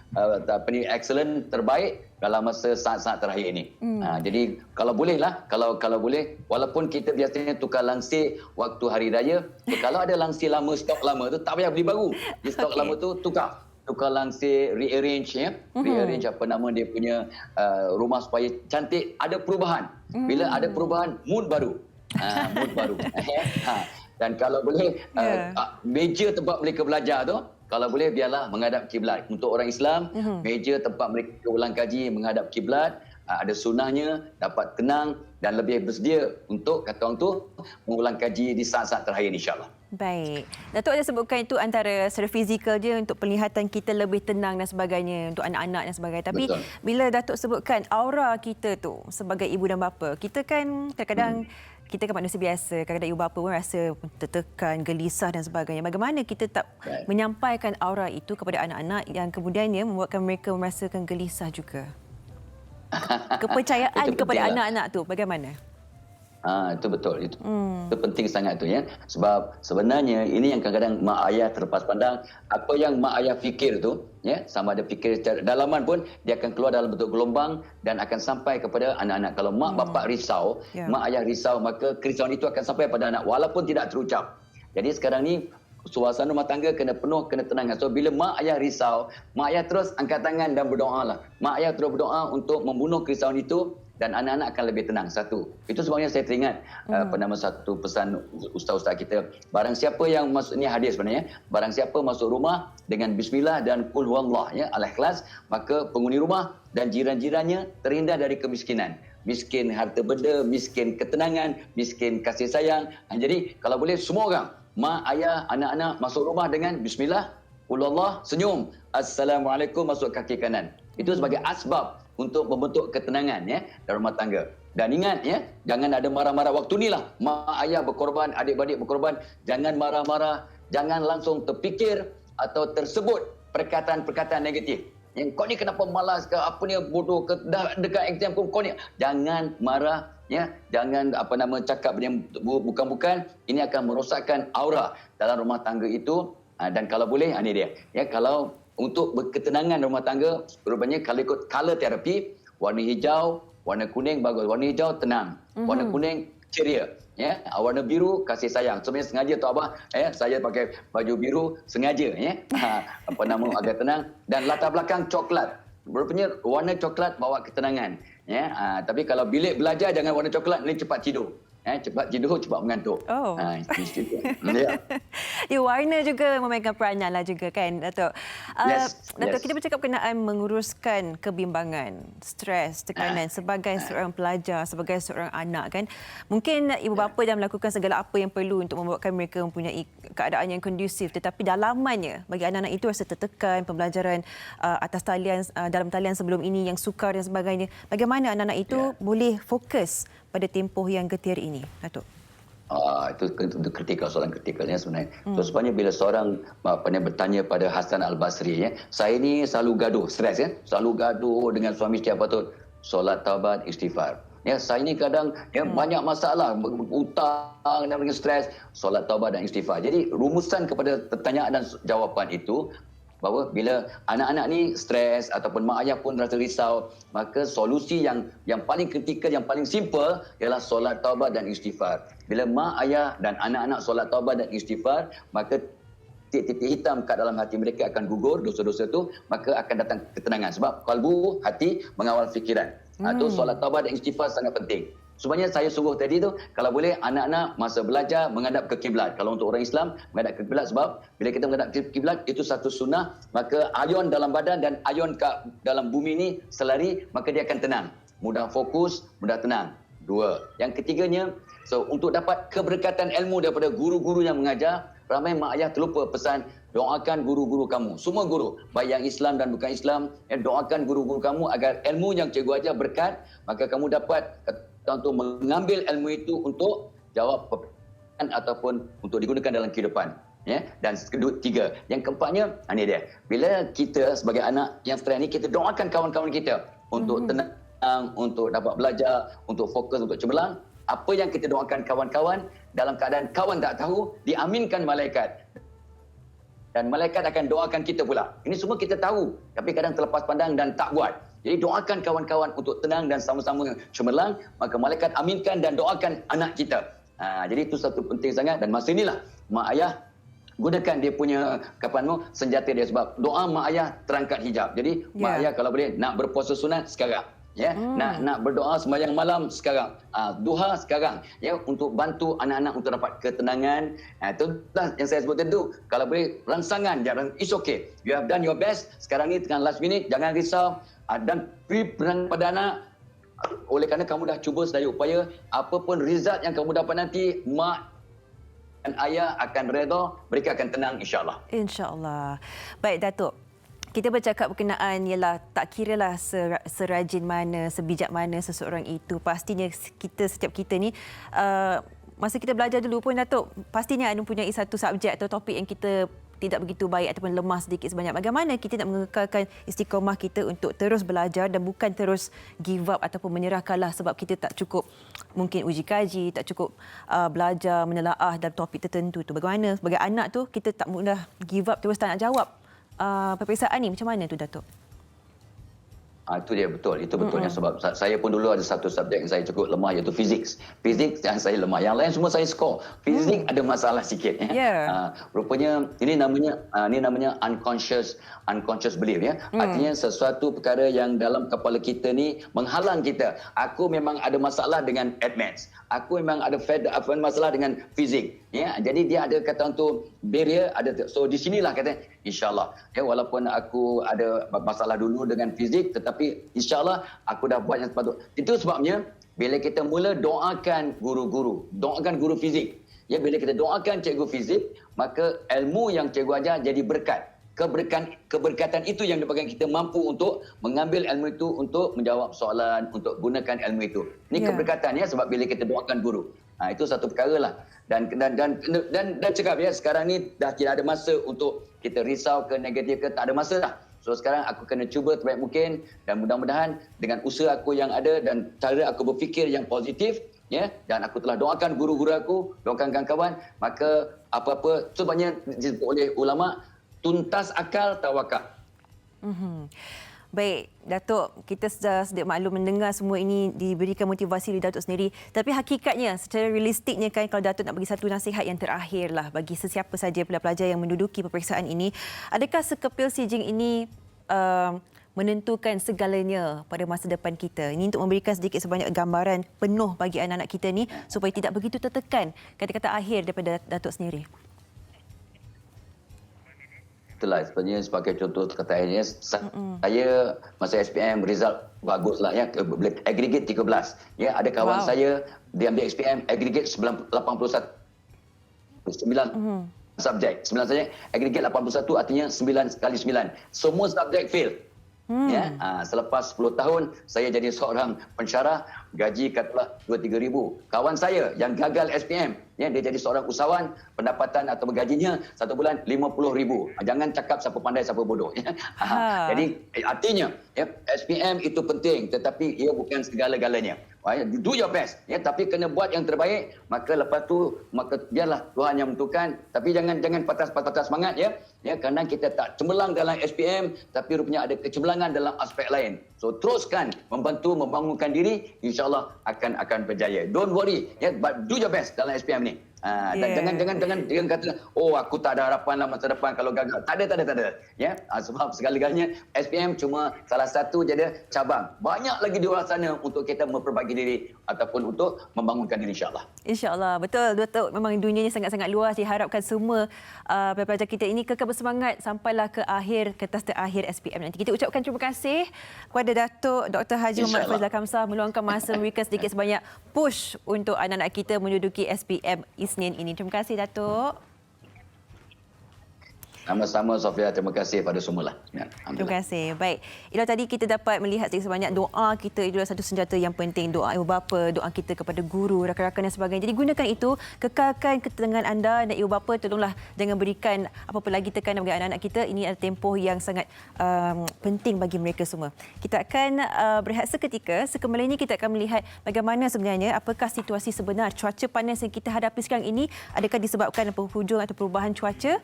excellent, terbaik dalam masa saat-saat terakhir ini. Jadi kalau bolehlah, kalau boleh, walaupun kita biasanya tukar langsir waktu hari raya, kalau ada langsir lama, stok lama tu tak payah beli baru. Di stok lama tu tukar langsir, rearrange rearrange apa nama dia punya rumah supaya cantik, ada perubahan. Bila ada perubahan, mood baru. Mood baru. Dan kalau boleh meja tempat mereka belajar tu, kalau boleh biarlah menghadap kiblat. Untuk orang Islam, meja tempat mereka ulang kaji menghadap kiblat, ada sunnahnya, dapat tenang dan lebih bersedia untuk kata orang tu mengulang kaji di saat-saat terakhir insya-Allah. Baik. Datuk ada sebutkan itu antara secara fizikal je untuk penglihatan kita lebih tenang dan sebagainya untuk anak-anak dan sebagainya. Tapi bila Datuk sebutkan aura kita tu sebagai ibu dan bapa, kita kan kadang-kadang kita kan manusia biasa, kadang-kadang ibu bapa pun rasa tertekan, gelisah dan sebagainya. Bagaimana kita tak menyampaikan aura itu kepada anak-anak yang kemudiannya membuatkan mereka merasakan gelisah juga? Kepercayaan kepada anak-anak tu bagaimana? Itu betul. Itu penting sangat tu ya. Sebab sebenarnya ini yang kadang-kadang mak ayah terlepas pandang. Apa yang mak ayah fikir tu, ya, sama ada fikir secara dalaman pun, dia akan keluar dalam bentuk gelombang dan akan sampai kepada anak-anak. Kalau mak bapak risau, mak ayah risau, maka kerisauan itu akan sampai pada anak walaupun tidak terucap. Jadi sekarang ni suasana rumah tangga kena penuh, kena tenang. So bila mak ayah risau, mak ayah terus angkat tangan dan berdoa lah. Mak ayah terus berdoa untuk membunuh kerisauan itu dan anak-anak akan lebih tenang. Satu. Itu sebabnya saya teringat satu pesan ustaz-ustaz kita. Barang siapa yang masuk, ni hadis sebenarnya, barang siapa masuk rumah dengan bismillah dan qul huwallah, ya, al-ikhlas, maka penghuni rumah dan jiran-jirannya terhindar dari kemiskinan. Miskin harta benda, miskin ketenangan, miskin kasih sayang. Jadi kalau boleh semua orang, mak, ayah, anak-anak masuk rumah dengan bismillah, qul huwallah, senyum, assalamualaikum, masuk kaki kanan. Itu sebagai asbab untuk membentuk ketenangan, ya, dalam rumah tangga. Dan ingat, ya, jangan ada marah-marah waktu ni lah. Mak ayah berkorban, adik-beradik berkorban. Jangan marah-marah, jangan langsung terfikir atau tersebut perkataan-perkataan negatif. Yang kau ni kenapa malas ke, apa ni bodoh ke, dah dekat exam pun kau ni. Jangan marah, ya, jangan cakap yang bukan-bukan. Ini akan merosakkan aura dalam rumah tangga itu. Dan kalau boleh, ini dia. Ya, kalau untuk berketenangan rumah tangga, rupanya kalau ikut color terapi, warna hijau, warna kuning bagus. Warna hijau tenang, warna kuning ceria, ya. Warna biru kasih sayang. Sebenarnya sengaja tu abah, saya pakai baju biru sengaja, ya. Agak tenang. Dan latar belakang coklat. Rupanya warna coklat bawa ketenangan, ya. Tapi kalau bilik belajar jangan warna coklat, ni cepat tidur. Cepat tidur, cepat mengantuk. Ya, warna juga memegang peranan lah juga, kan, Datuk? Datuk, kita bercakap berkenaan menguruskan kebimbangan, stres, tekanan sebagai seorang pelajar, sebagai seorang anak, kan? Mungkin ibu bapa dah melakukan segala apa yang perlu untuk membuatkan mereka mempunyai keadaan yang kondusif, tetapi dalamannya bagi anak-anak itu rasa tertekan, pembelajaran atas talian, dalam talian sebelum ini yang sukar dan sebagainya. Bagaimana anak-anak itu boleh fokus pada tempoh yang getir ini, Datuk? Itu kritikal, soalan kritikalnya sebenarnya. So, sebenarnya bila seorang bertanya pada Hasan Al-Basri, ya, saya ni selalu gaduh, stres, ya, selalu gaduh dengan suami setiap waktu, solat taubat, istighfar. Ya, saya ni kadang banyak masalah, hutang dan stres, solat taubat dan istighfar. Jadi rumusan kepada pertanyaan dan jawapan itu, bahawa bila anak-anak ni stres ataupun mak ayah pun rasa risau, maka solusi yang paling kritikal, yang paling simple ialah solat taubat dan istighfar. Bila mak ayah dan anak-anak solat taubat dan istighfar, maka titik-titik hitam kat dalam hati mereka akan gugur, dosa-dosa itu, maka akan datang ketenangan. Sebab kalbu, hati mengawal fikiran. Itu solat taubat dan istighfar sangat penting. Sebenarnya saya suruh tadi tu, kalau boleh anak-anak masa belajar menghadap ke kiblat. Kalau untuk orang Islam, menghadap ke kiblat, sebab bila kita menghadap ke kiblat, itu satu sunnah, maka ayon dalam badan dan ayon kat dalam bumi ni selari, maka dia akan tenang. Mudah fokus, mudah tenang. Dua. Yang ketiganya, untuk dapat keberkatan ilmu daripada guru-guru yang mengajar, ramai mak ayah terlupa pesan, doakan guru-guru kamu. Semua guru, baik yang Islam dan bukan Islam, doakan guru-guru kamu agar ilmu yang cikgu ajar berkat, maka kamu dapat untuk mengambil ilmu itu untuk jawab pertanyaan ataupun untuk digunakan dalam kehidupan. Ya? Dan tiga. Yang keempatnya, ini dia. Bila kita sebagai anak yang stres ni, kita doakan kawan-kawan kita untuk tenang, untuk dapat belajar, untuk fokus, untuk cemerlang. Apa yang kita doakan kawan-kawan, dalam keadaan kawan tak tahu, diaminkan malaikat. Dan malaikat akan doakan kita pula. Ini semua kita tahu, tapi kadang terlepas pandang dan tak buat. Jadi doakan kawan-kawan untuk tenang dan sama-sama cemerlang, maka malaikat aminkan dan doakan anak kita. Jadi itu satu penting sangat, dan masa inilah mak ayah gunakan dia punya senjata dia, sebab doa mak ayah terangkat hijab. Jadi mak ayah kalau boleh nak berpuasa sunat sekarang. Ya, nak berdoa sembahyang malam sekarang, duha sekarang, ya, untuk bantu anak-anak untuk dapat ketenangan. Itulah yang saya sebut tadi. Kalau boleh rangsangan, jangan, it's okay, you have done your best. Sekarang ni tengah last minute, jangan risau, dan beri peran pada anak. Oleh kerana kamu dah cuba sedaya upaya, apapun result yang kamu dapat nanti, mak dan ayah akan redha, mereka akan tenang, insya-Allah. Insya-Allah. Baik, Datuk. Kita bercakap berkenaan ialah tak kiralah serajin mana, sebijak mana seseorang itu. Pastinya setiap kita ni, masa kita belajar dulu pun, Datuk, pastinya ada mempunyai satu subjek atau topik yang kita tidak begitu baik ataupun lemah sedikit sebanyak, bagaimana kita nak mengekalkan istiqamah kita untuk terus belajar dan bukan terus give up ataupun menyerahkanlah sebab kita tak cukup mungkin uji kaji, tak cukup belajar menelaah dalam topik tertentu tu. Bagaimana sebagai anak tu kita tak mudah give up terus tak nak jawab peperiksaan ni, macam mana tu Datuk? Itu dia betul. Itu betulnya sebab saya pun dulu ada satu subjek yang saya cukup lemah iaitu fiziks. Fiziks yang saya lemah. Yang lain semua saya skor. Fizik ada masalah sikit. Rupanya ini namanya unconscious belief ya. Artinya sesuatu perkara yang dalam kepala kita ni menghalang kita. Aku memang ada masalah dengan advance. Aku memang ada masalah dengan fizik. Ya, jadi dia ada kata untuk barrier ada. So di sinilah kata insya-Allah ya, walaupun aku ada masalah dulu dengan fizik tetapi insya-Allah aku dah buat yang sepatutnya. Itu sebabnya bila kita mula doakan guru-guru, doakan guru fizik. Ya, bila kita doakan cikgu fizik, maka ilmu yang cikgu ajar jadi berkat. Keberkatan itu yang menyebabkan kita mampu untuk mengambil ilmu itu untuk menjawab soalan, untuk gunakan ilmu itu. Ini keberkatan ya, sebab bila kita doakan guru. Itu satu perkara lah. Dan cakap ya, sekarang ni dah tidak ada masa untuk kita risau ke negatif ke, tak ada masa dah. So sekarang aku kena cuba terbaik mungkin dan mudah-mudahan dengan usaha aku yang ada dan cara aku berfikir yang positif ya, dan aku telah doakan guru-guru aku, doakan kawan-kawan, maka apa-apa sebabnya disebut oleh ulama tuntas akal tawakal. Baik, Datuk, kita sudah sedia maklum mendengar semua ini diberikan motivasi oleh Datuk sendiri. Tapi hakikatnya, secara realistiknya kan, kalau Datuk nak bagi satu nasihat yang terakhir lah bagi sesiapa saja pelajar yang menduduki peperiksaan ini, adakah sekepil sijing ini menentukan segalanya pada masa depan kita? Ini untuk memberikan sedikit sebanyak gambaran penuh bagi anak-anak kita ni supaya tidak begitu tertekan kata-kata akhir daripada Datuk sendiri. Itulah sebenarnya sebagai contoh kata akhirnya, saya masa SPM result bagus lah ya, aggregate 13 ya, ada kawan saya dia ambil SPM aggregate 81 9 subjek, 9 subjek aggregate 81, artinya 9 kali 9 semua subjek fail. Ya, selepas 10 tahun saya jadi seorang pensyarah, gaji katalah 2-3 ribu. Kawan saya yang gagal SPM, ya, dia jadi seorang usahawan, pendapatan atau gajinya satu bulan 50 ribu. Jangan cakap siapa pandai siapa bodoh. Ya. Jadi artinya ya, SPM itu penting tetapi ia bukan segala-galanya. Do your best, ya, tapi kena buat yang terbaik. Maka lepas tu maka biarlah Tuhan yang menentukan. Tapi jangan patah semangat ya. Ya, kerana kita tak cemerlang dalam SPM tapi rupanya ada kecemerlangan dalam aspek lain. So teruskan membantu membangunkan diri, insya-Allah akan berjaya. Don't worry, ya, but do your best dalam SPM ni. Dan jangan kata aku tak ada harapan lah masa depan kalau gagal. Tak ada. Ya, sebab segala-galanya SPM cuma salah satu je cabang. Banyak lagi di luar sana untuk kita memperbaiki diri ataupun untuk membangunkan diri, insya-Allah. Insya-Allah. Betul, Datuk. Memang dunianya sangat-sangat luas. Diharapkan semua pelajar kita ini kekal bersemangat sampailah ke akhir kertas terakhir SPM nanti. Kita ucapkan terima kasih kepada Datuk Dr. Haji Muhammad Fazlul Kamsah meluangkan masa memberikan sedikit sebanyak push untuk anak-anak kita menduduki SPM Isnin ini. Terima kasih, Datuk. Sama-sama, Sofia. Terima kasih pada semua. Ya, terima kasih. Baik. Itulah tadi kita dapat melihat sedikit sebanyak doa kita adalah satu senjata yang penting. Doa ibu bapa, doa kita kepada guru, rakan-rakan dan sebagainya. Jadi gunakan itu, kekalkan ketenangan anda dan ibu bapa. Tolonglah jangan berikan apa-apa lagi tekanan bagi anak-anak kita. Ini adalah tempoh yang sangat penting bagi mereka semua. Kita akan berehat seketika. Sekembalinya kita akan melihat bagaimana sebenarnya apakah situasi sebenar cuaca panas yang kita hadapi sekarang ini. Adakah disebabkan penghujung atau perubahan cuaca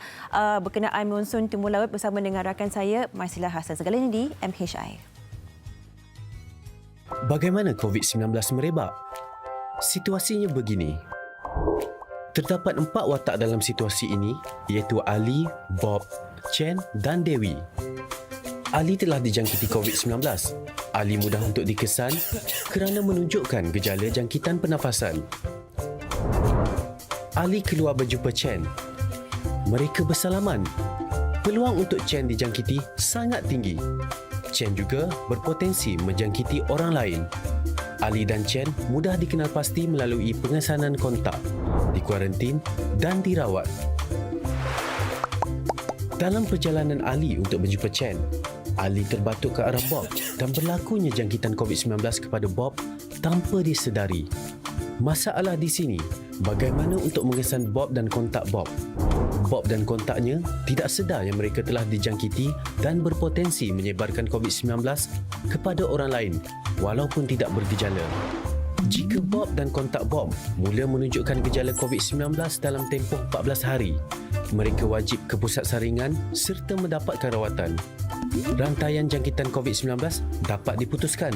berkenaan monsun timur laut bersama dengan rakan saya Marsilah Hasan. Segalanya di MHI. Bagaimana COVID-19 merebak? Situasinya begini. Terdapat 4 watak dalam situasi ini iaitu Ali, Bob, Chen dan Dewi. Ali telah dijangkiti COVID-19. Ali mudah untuk dikesan kerana menunjukkan gejala jangkitan pernafasan. Ali keluar berjumpa Chen. Mereka bersalaman. Peluang untuk Chen dijangkiti sangat tinggi. Chen juga berpotensi menjangkiti orang lain. Ali dan Chen mudah dikenal pasti melalui pengesanan kontak, dikuarantin dan dirawat. Dalam perjalanan Ali untuk berjumpa Chen, Ali terbatuk ke arah Bob dan berlakunya jangkitan COVID-19 kepada Bob tanpa disedari. Masalah di sini, bagaimana untuk mengesan Bob dan kontak Bob? Bob dan kontaknya tidak sedar yang mereka telah dijangkiti dan berpotensi menyebarkan COVID-19 kepada orang lain walaupun tidak bergejala. Jika Bob dan kontak Bob mula menunjukkan gejala COVID-19 dalam tempoh 14 hari, mereka wajib ke pusat saringan serta mendapatkan rawatan. Rantaian jangkitan COVID-19 dapat diputuskan.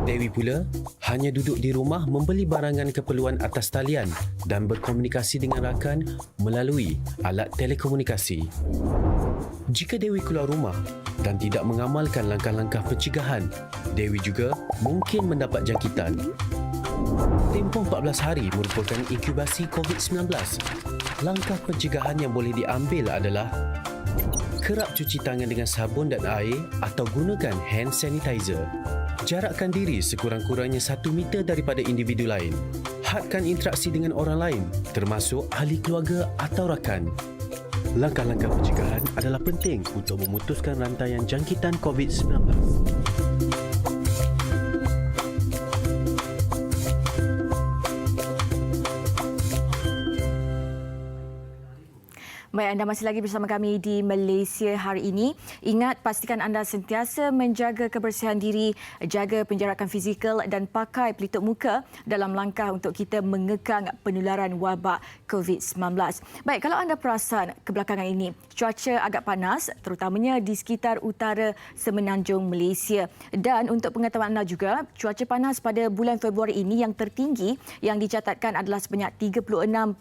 Dewi pula hanya duduk di rumah membeli barangan keperluan atas talian dan berkomunikasi dengan rakan melalui alat telekomunikasi. Jika Dewi keluar rumah dan tidak mengamalkan langkah-langkah pencegahan, Dewi juga mungkin mendapat jangkitan. Tempoh 14 hari merupakan inkubasi COVID-19. Langkah pencegahan yang boleh diambil adalah kerap cuci tangan dengan sabun dan air atau gunakan hand sanitizer. Jarakkan diri sekurang-kurangnya 1 meter daripada individu lain. Hadkan interaksi dengan orang lain, termasuk ahli keluarga atau rakan. Langkah-langkah pencegahan adalah penting untuk memutuskan rantaian jangkitan COVID-19. Baik, anda masih lagi bersama kami di Malaysia hari ini. Ingat, pastikan anda sentiasa menjaga kebersihan diri, jaga penjarakan fizikal dan pakai pelitup muka dalam langkah untuk kita mengekang penularan wabak COVID-19. Baik, kalau anda perasan kebelakangan ini, cuaca agak panas terutamanya di sekitar utara semenanjung Malaysia. Dan untuk pengetahuan anda juga, cuaca panas pada bulan Februari ini yang tertinggi yang dicatatkan adalah sebanyak 36.2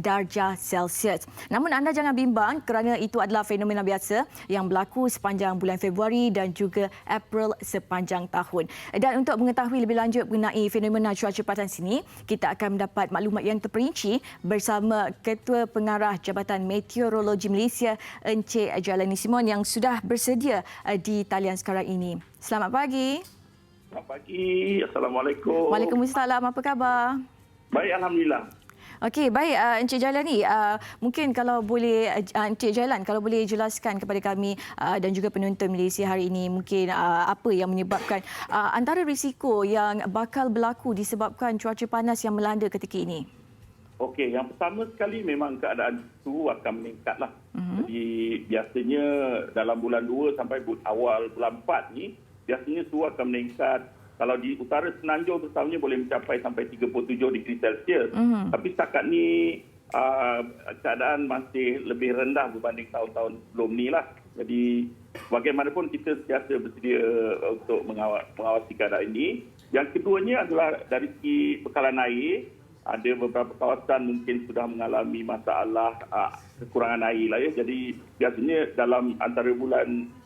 darjah Celsius. Namun anda jangan bimbang kerana itu adalah fenomena biasa yang berlaku sepanjang bulan Februari dan juga April sepanjang tahun. Dan untuk mengetahui lebih lanjut mengenai fenomena cuaca panas ini, kita akan mendapat maklumat yang terperinci bersama Ketua Pengarah Jabatan Meteorologi Malaysia, Encik Jailani Simon yang sudah bersedia di talian sekarang ini. Selamat pagi. Selamat pagi. Assalamualaikum. Waalaikumsalam. Apa khabar? Baik, Alhamdulillah. Okey, baik Encik Jailani, mungkin kalau boleh Encik Jailan kalau boleh jelaskan kepada kami dan juga penonton Malaysia hari ini mungkin apa yang menyebabkan antara risiko yang bakal berlaku disebabkan cuaca panas yang melanda ketika ini. Okey, yang pertama sekali memang keadaan suhu akan meningkatlah. Jadi biasanya dalam bulan 2 sampai awal bulan 4 ni biasanya suhu akan meningkat. Kalau di utara Semenanjung terutamanya boleh mencapai sampai 37 degree Celsius. Tapi setakat ni keadaan masih lebih rendah berbanding tahun-tahun sebelum ni lah. Jadi bagaimanapun kita sentiasa bersedia untuk mengawasi keadaan ini. Yang keduanya adalah dari segi bekalan air. Ada beberapa kawasan mungkin sudah mengalami masalah kekurangan air lah ya. Jadi biasanya dalam antara bulan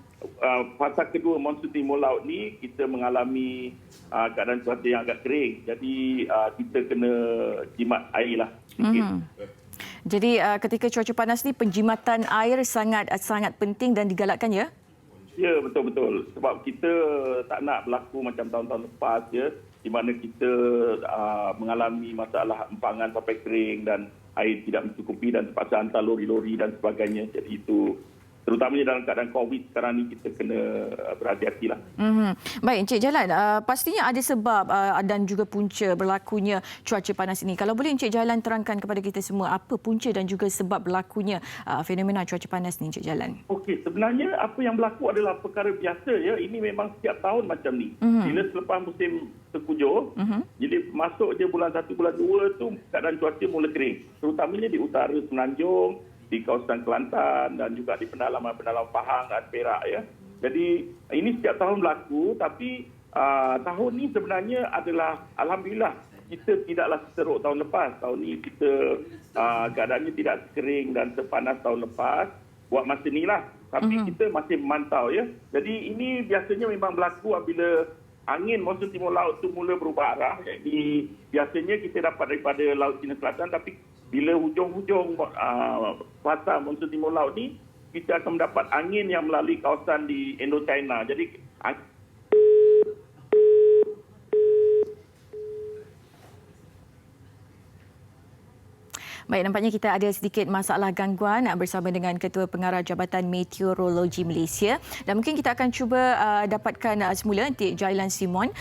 fasa kedua monsun timur laut ni kita mengalami keadaan cuaca yang agak kering. Jadi kita kena jimat air lah sikit. Jadi ketika cuaca panas ni penjimatan air sangat penting dan digalakkan ya? Ya, betul-betul. Sebab kita tak nak berlaku macam tahun-tahun lepas ya, di mana kita mengalami masalah empangan sampai kering dan air tidak mencukupi dan terpaksa hantar lori-lori dan sebagainya. Jadi itu terutamanya dalam keadaan COVID sekarang ni kita kena berhati-hati lah. Baik, Encik Jailan, pastinya ada sebab dan juga punca berlakunya cuaca panas ini. Kalau boleh Encik Jailan terangkan kepada kita semua apa punca dan juga sebab berlakunya fenomena cuaca panas ni, Encik Jailan. Okey, sebenarnya apa yang berlaku adalah perkara biasa ya. Ini memang setiap tahun macam ni. Bila selepas musim tengkujuh, jadi masuk je bulan 1, bulan 2 tu keadaan cuaca mula kering. Terutamanya di utara Semenanjung, di kawasan Kelantan dan juga di pendalaman-pendalaman Pahang dan Perak ya. Jadi ini setiap tahun berlaku, tapi tahun ni sebenarnya adalah alhamdulillah kita tidaklah seteruk tahun lepas. Tahun ni kita keadaannya tidak sekering dan sepanas tahun lepas buat masa ni lah. Tapi kita masih memantau ya. Jadi ini biasanya memang berlaku apabila angin monsun timur laut tu mula berubah arah. Jadi biasanya kita dapat daripada Laut Cina Selatan, tapi bila hujung-hujung fasa monsun timur laut ni, kita akan mendapat angin yang melalui kawasan di Indo-China. Jadi Baik, nampaknya kita ada sedikit masalah gangguan bersama dengan Ketua Pengarah Jabatan Meteorologi Malaysia, dan mungkin kita akan cuba dapatkan semula Encik Jailan Simon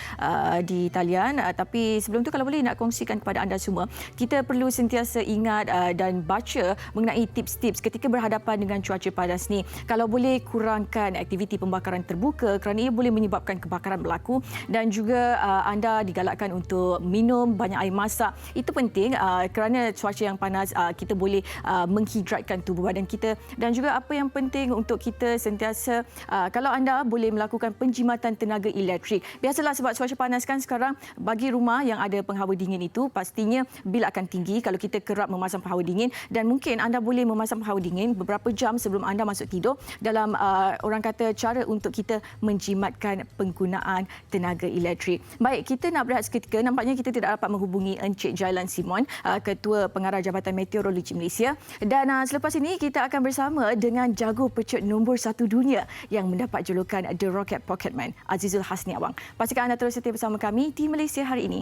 di talian, tapi sebelum tu kalau boleh nak kongsikan kepada anda semua, kita perlu sentiasa ingat dan baca mengenai tips-tips ketika berhadapan dengan cuaca panas ni. Kalau boleh kurangkan aktiviti pembakaran terbuka kerana ia boleh menyebabkan kebakaran berlaku, dan juga anda digalakkan untuk minum banyak air masak. Itu penting kerana cuaca yang panas kita boleh menghidratkan tubuh badan kita, dan juga apa yang penting untuk kita sentiasa kalau anda boleh melakukan penjimatan tenaga elektrik. Biasalah sebab cuaca panas kan sekarang, bagi rumah yang ada penghawa dingin itu pastinya bil akan tinggi kalau kita kerap memasang penghawa dingin, dan mungkin anda boleh memasang penghawa dingin beberapa jam sebelum anda masuk tidur dalam orang kata cara untuk kita menjimatkan penggunaan tenaga elektrik. Baik, kita nak berehat seketika. Nampaknya kita tidak dapat menghubungi Encik Jailan Simon, Ketua Pengarah Jabatan Meteorologi Malaysia, dan selepas ini kita akan bersama dengan jago pecut nombor 1 dunia yang mendapat julukan The Rocket Pocket Man, Azizul Hasni Awang. Pastikan anda terus setia bersama kami di Malaysia Hari Ini.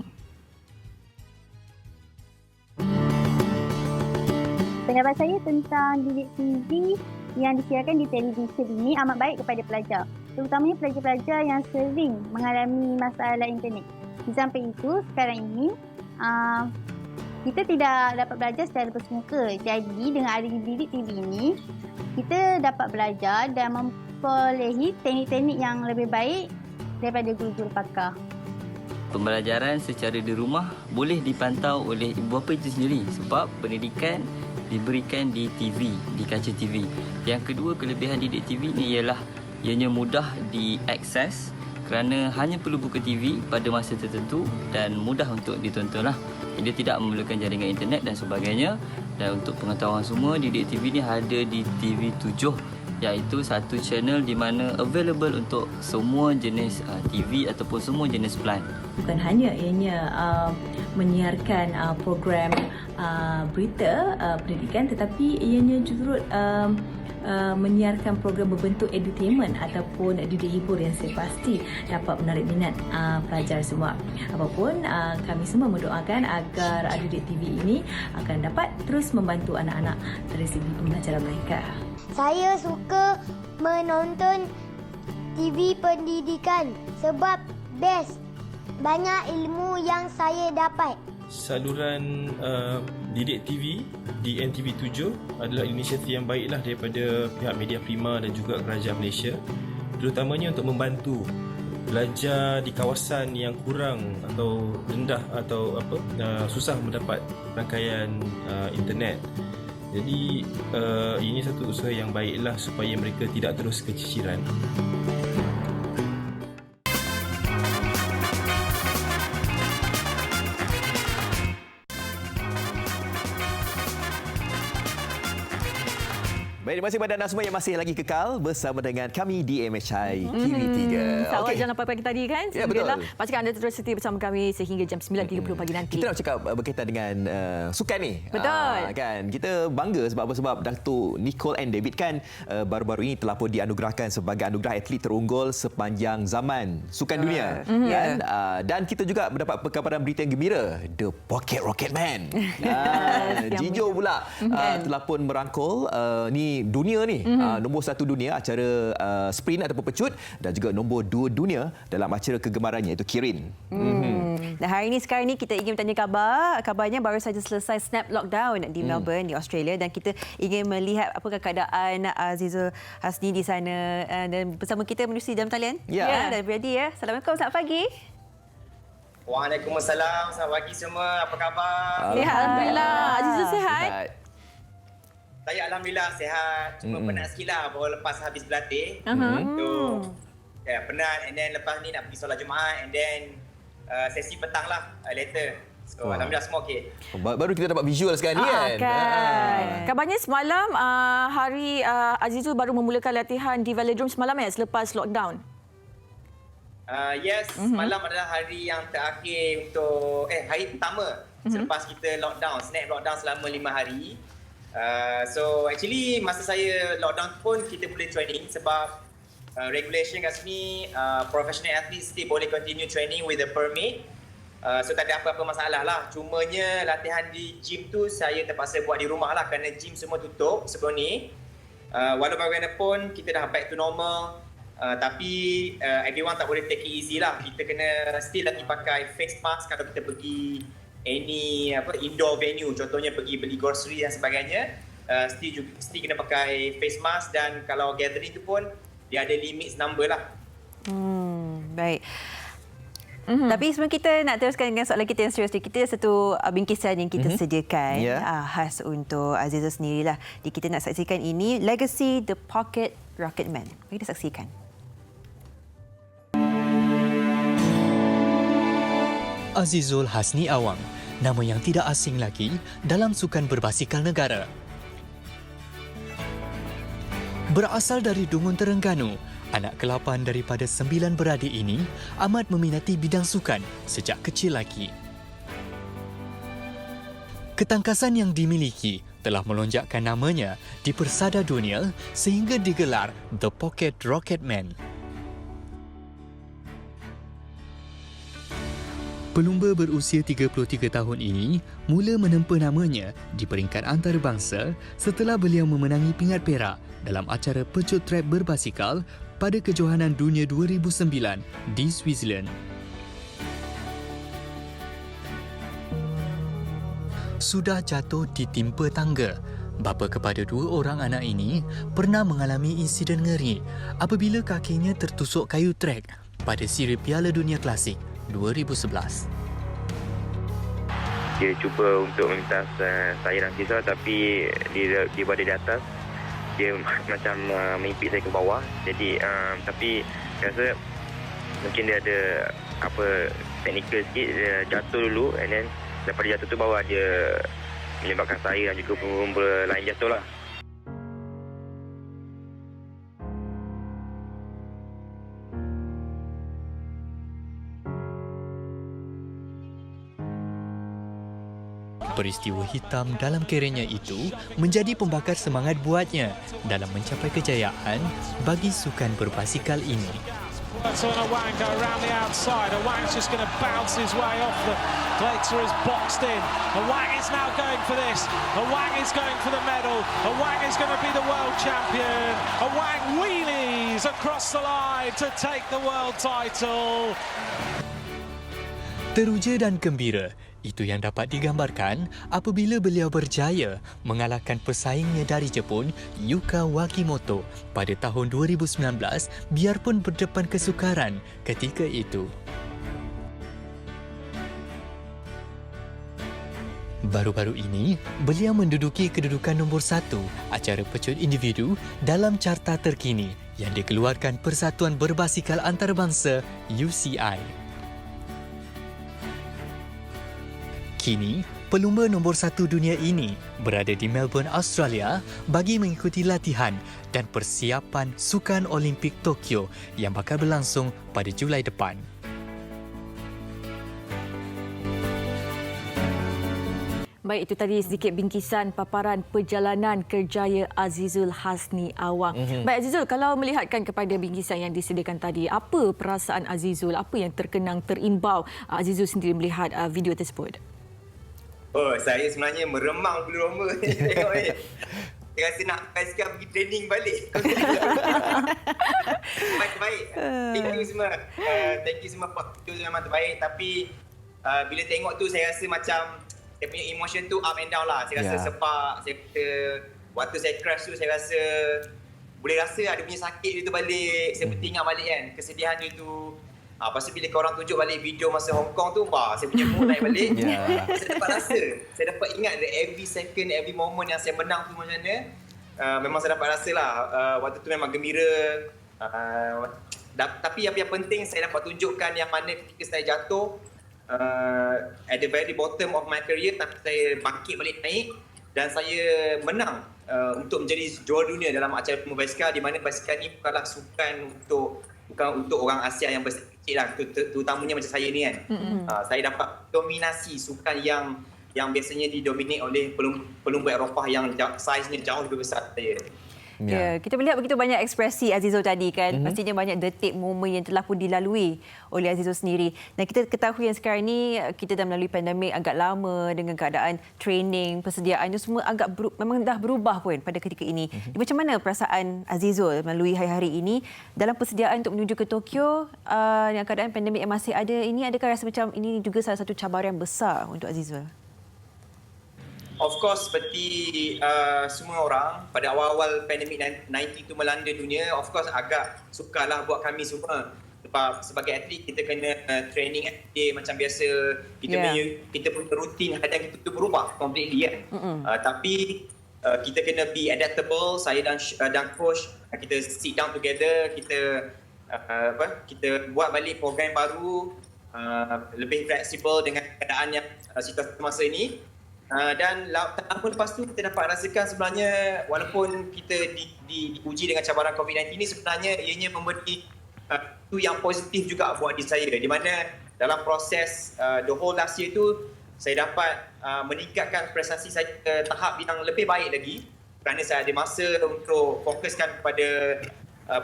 Pendapat saya tentang didik TV yang disiarkan di televisyen ini amat baik kepada pelajar, terutamanya pelajar-pelajar yang sering mengalami masalah internet. Di samping itu, sekarang ini kita tidak dapat belajar secara bersemuka. Jadi dengan adanya didik TV ini, kita dapat belajar dan memperolehi teknik-teknik yang lebih baik daripada guru-guru pakar. Pembelajaran secara di rumah boleh dipantau oleh ibu bapa itu sendiri sebab pendidikan diberikan di TV, di kaca TV. Yang kedua, kelebihan didik TV ini ialah ianya mudah diakses kerana hanya perlu buka TV pada masa tertentu dan mudah untuk ditontonlah. Dia tidak memerlukan jaringan internet dan sebagainya. Dan untuk pengetahuan semua, didik TV ni ada di TV7, iaitu satu channel di mana available untuk semua jenis TV ataupun semua jenis plan. Bukan hanya ianya menyiarkan program berita pendidikan, tetapi ianya turut menyiarkan program berbentuk edutainment ataupun didik hibur yang saya pasti dapat menarik minat pelajar semua. Apapun, kami semua mendoakan agar didik TV ini akan dapat terus membantu anak-anak dari segi pembelajaran mereka. Saya suka menonton TV pendidikan sebab best. Banyak ilmu yang saya dapat. Saluran didik TV di NTV7 adalah inisiatif yang baiklah daripada pihak Media Prima dan juga Kerajaan Malaysia, terutamanya untuk membantu pelajar di kawasan yang kurang atau rendah atau susah mendapat rangkaian internet. Jadi ini satu usaha yang baiklah supaya mereka tidak terus keciciran. Baik, terima kasih kepada anda semua yang masih lagi kekal bersama dengan kami di MHI TV3. Awal jam 8 pagi tadi kan? Ya, betul. Pastikan anda terus setia bersama kami sehingga jam 9.30 pagi nanti. Kita nak cakap berkaitan dengan sukan ni. Betul. Kan? Kita bangga sebab Datuk Nicole and David kan baru-baru ini telah pun dianugerahkan sebagai anugerah atlet terunggul sepanjang zaman sukan dunia. Kan? Dan kita juga mendapat perkabaran berita yang gembira. The Pocket Rocket Man. Jijo pula telah pun merangkul ni dunia ni, nombor 1 dunia acara sprint ataupun pecut, dan juga nombor 2 dunia dalam acara kegemarannya iaitu Kirin. Dan hari ini sekarang ni kita ingin bertanya kabarnya baru saja selesai snap lockdown di Melbourne di Australia, dan kita ingin melihat apakah keadaan Azizul Hasni di sana, dan bersama kita menerusi jam talian. Ya. Dan ready ya. Assalamualaikum, selamat pagi. Waalaikumsalam, selamat pagi semua. Apa khabar? Sihat, alhamdulillah. Azizul sihat? Saya alhamdulillah sihat. Cuma penat sikit lah baru lepas habis berlatih. Penat, and then lepas ni nak pergi solat Jumaat, and then sesi petang lah later. So alhamdulillah semua okey. Baru kita dapat visual sekarang ni kan. Kabarnya semalam hari Azizul baru memulakan latihan di Velodrome semalam selepas lockdown. Yes, semalam adalah hari yang terakhir untuk hari pertama selepas kita lockdown, snap lockdown selama 5 hari. So actually masa saya lockdown pun kita boleh training sebab regulation kat sini professional athletes still boleh continue training with the permit. So tak ada apa-apa masalah lah. Cumanya latihan di gym tu saya terpaksa buat di rumah lah kerana gym semua tutup sebelum ni. Walau bagaimanapun kita dah back to normal, tapi everyone tak boleh take it easy lah. Kita kena still lagi pakai face mask kalau kita pergi any indoor venue, contohnya pergi beli grocery dan sebagainya. Still kena pakai face mask, dan kalau gathering tu pun dia ada limit number lah. Baik. Tapi sebelum kita nak teruskan dengan soalan kita yang serius, kita ada satu bingkisan yang kita sediakan khas untuk Azizul sendirilah. Kita nak saksikan ini, Legacy The Pocket Rocketman. Mari kita saksikan. Azizul Hasni Awang, nama yang tidak asing lagi dalam sukan berbasikal negara. Berasal dari Dungun Terengganu, anak ke-8 daripada 9 beradik ini amat meminati bidang sukan sejak kecil lagi. Ketangkasan yang dimiliki telah melonjakkan namanya di persada dunia sehingga digelar The Pocket Rocketman. Pelumba berusia 33 tahun ini mula menempa namanya di peringkat antarabangsa setelah beliau memenangi pingat perak dalam acara pecut trek berbasikal pada Kejohanan Dunia 2009 di Switzerland. Sudah jatuh ditimpa tangga, bapa kepada 2 orang anak ini pernah mengalami insiden ngeri apabila kakinya tertusuk kayu trek pada siri Piala Dunia Klasik 2011. Dia cuba untuk melintas saya dan Cesar, tapi dia berada di atas. Dia macam mengimpit saya ke bawah. Jadi tapi saya rasa mungkin dia ada teknikal sikit. Dia jatuh dulu, and then daripada jatuh tu bawa dia menyebabkan saya dan juga pelumba lain jatuh lah. Peristiwa hitam dalam kerenya itu menjadi pembakar semangat buatnya dalam mencapai kejayaan bagi sukan berbasikal ini. On Awang go around the outside. Awang's just going to bounce his way off. The Glazer is boxed in. Awang is now going for this. Awang is going for the medal. Awang is going to be the world champion. Awang wheelies across the line to take the world title. Teruja dan gembira, itu yang dapat digambarkan apabila beliau berjaya mengalahkan pesaingnya dari Jepun, Yuka Wakimoto, pada tahun 2019 biarpun berdepan kesukaran ketika itu. Baru-baru ini, beliau menduduki kedudukan nombor 1 acara pecut individu dalam carta terkini yang dikeluarkan Persatuan Berbasikal Antarabangsa UCI. Kini, pelumba nombor 1 dunia ini berada di Melbourne, Australia bagi mengikuti latihan dan persiapan Sukan Olimpik Tokyo yang bakal berlangsung pada Julai depan. Baik, itu tadi sedikit bingkisan paparan perjalanan kerjaya Azizul Hasni Awang. Baik Azizul, kalau melihatkan kepada bingkisan yang disediakan tadi, apa perasaan Azizul? Apa yang terkenang, terimbau Azizul sendiri melihat video tersebut? Oh, saya sebenarnya meremang bulu roma tengok ni. Saya rasa nak basikal pergi training balik. Baik. Thank you semua. Thank you semua itu memang terbaik, tapi bila tengok tu saya rasa macam saya punya emotion tu up and down lah. Saya rasa sepak, saya kata waktu saya crash tu saya rasa boleh rasa ada punya sakit dia tu balik. Saya ingat balik kan kesedihan dia tu. Lepas tu bila korang tunjuk balik video masa Hong Kong tu, saya punya mood naik balik. Saya dapat rasa, saya dapat ingat every second, every moment yang saya menang tu macam mana. Memang saya dapat rasa lah, waktu tu memang gembira. Tapi yang penting saya dapat tunjukkan yang mana ketika saya jatuh, at the very bottom of my career, tapi saya bangkit balik naik dan saya menang untuk menjadi juara dunia dalam acara basikal, di mana basikal ni bukanlah sukan bukan untuk orang Asia yang besar kecil lah, terutamanya macam saya ni kan. Saya dapat dominasi sukan yang biasanya didominate oleh pelumba Eropah yang saiznya jauh lebih besar saya. Kita melihat begitu banyak ekspresi Azizul tadi kan. Pastinya banyak detik momen yang telah pun dilalui oleh Azizul sendiri. Dan kita ketahui yang sekarang ni kita dah melalui pandemik agak lama dengan keadaan training, persediaan itu semua agak memang dah berubah pun pada ketika ini. Macam mana perasaan Azizul melalui hari-hari ini dalam persediaan untuk menuju ke Tokyo dengan keadaan pandemik yang masih ada ini? Adakah rasa macam ini juga salah satu cabaran besar untuk Azizul? Of course, seperti semua orang, pada awal-awal pandemik 19 itu melanda dunia, of course agak sukarlah buat kami semua. Sebab sebagai atlet, kita kena training everyday macam biasa. Kita punya rutin harian kita tu berubah completely kan. Tapi kita kena be adaptable. Saya dan coach, kita sit down together, kita buat balik program baru, lebih fleksibel dengan keadaan yang situasi masa ini. Dan tak lama lepas tu kita dapat rasakan sebenarnya walaupun kita diuji dengan cabaran COVID-19 ini, sebenarnya ianya memberi itu yang positif juga buat diri saya, di mana dalam proses the whole last year tu saya dapat meningkatkan prestasi saya ke tahap yang lebih baik lagi kerana saya ada masa untuk fokuskan kepada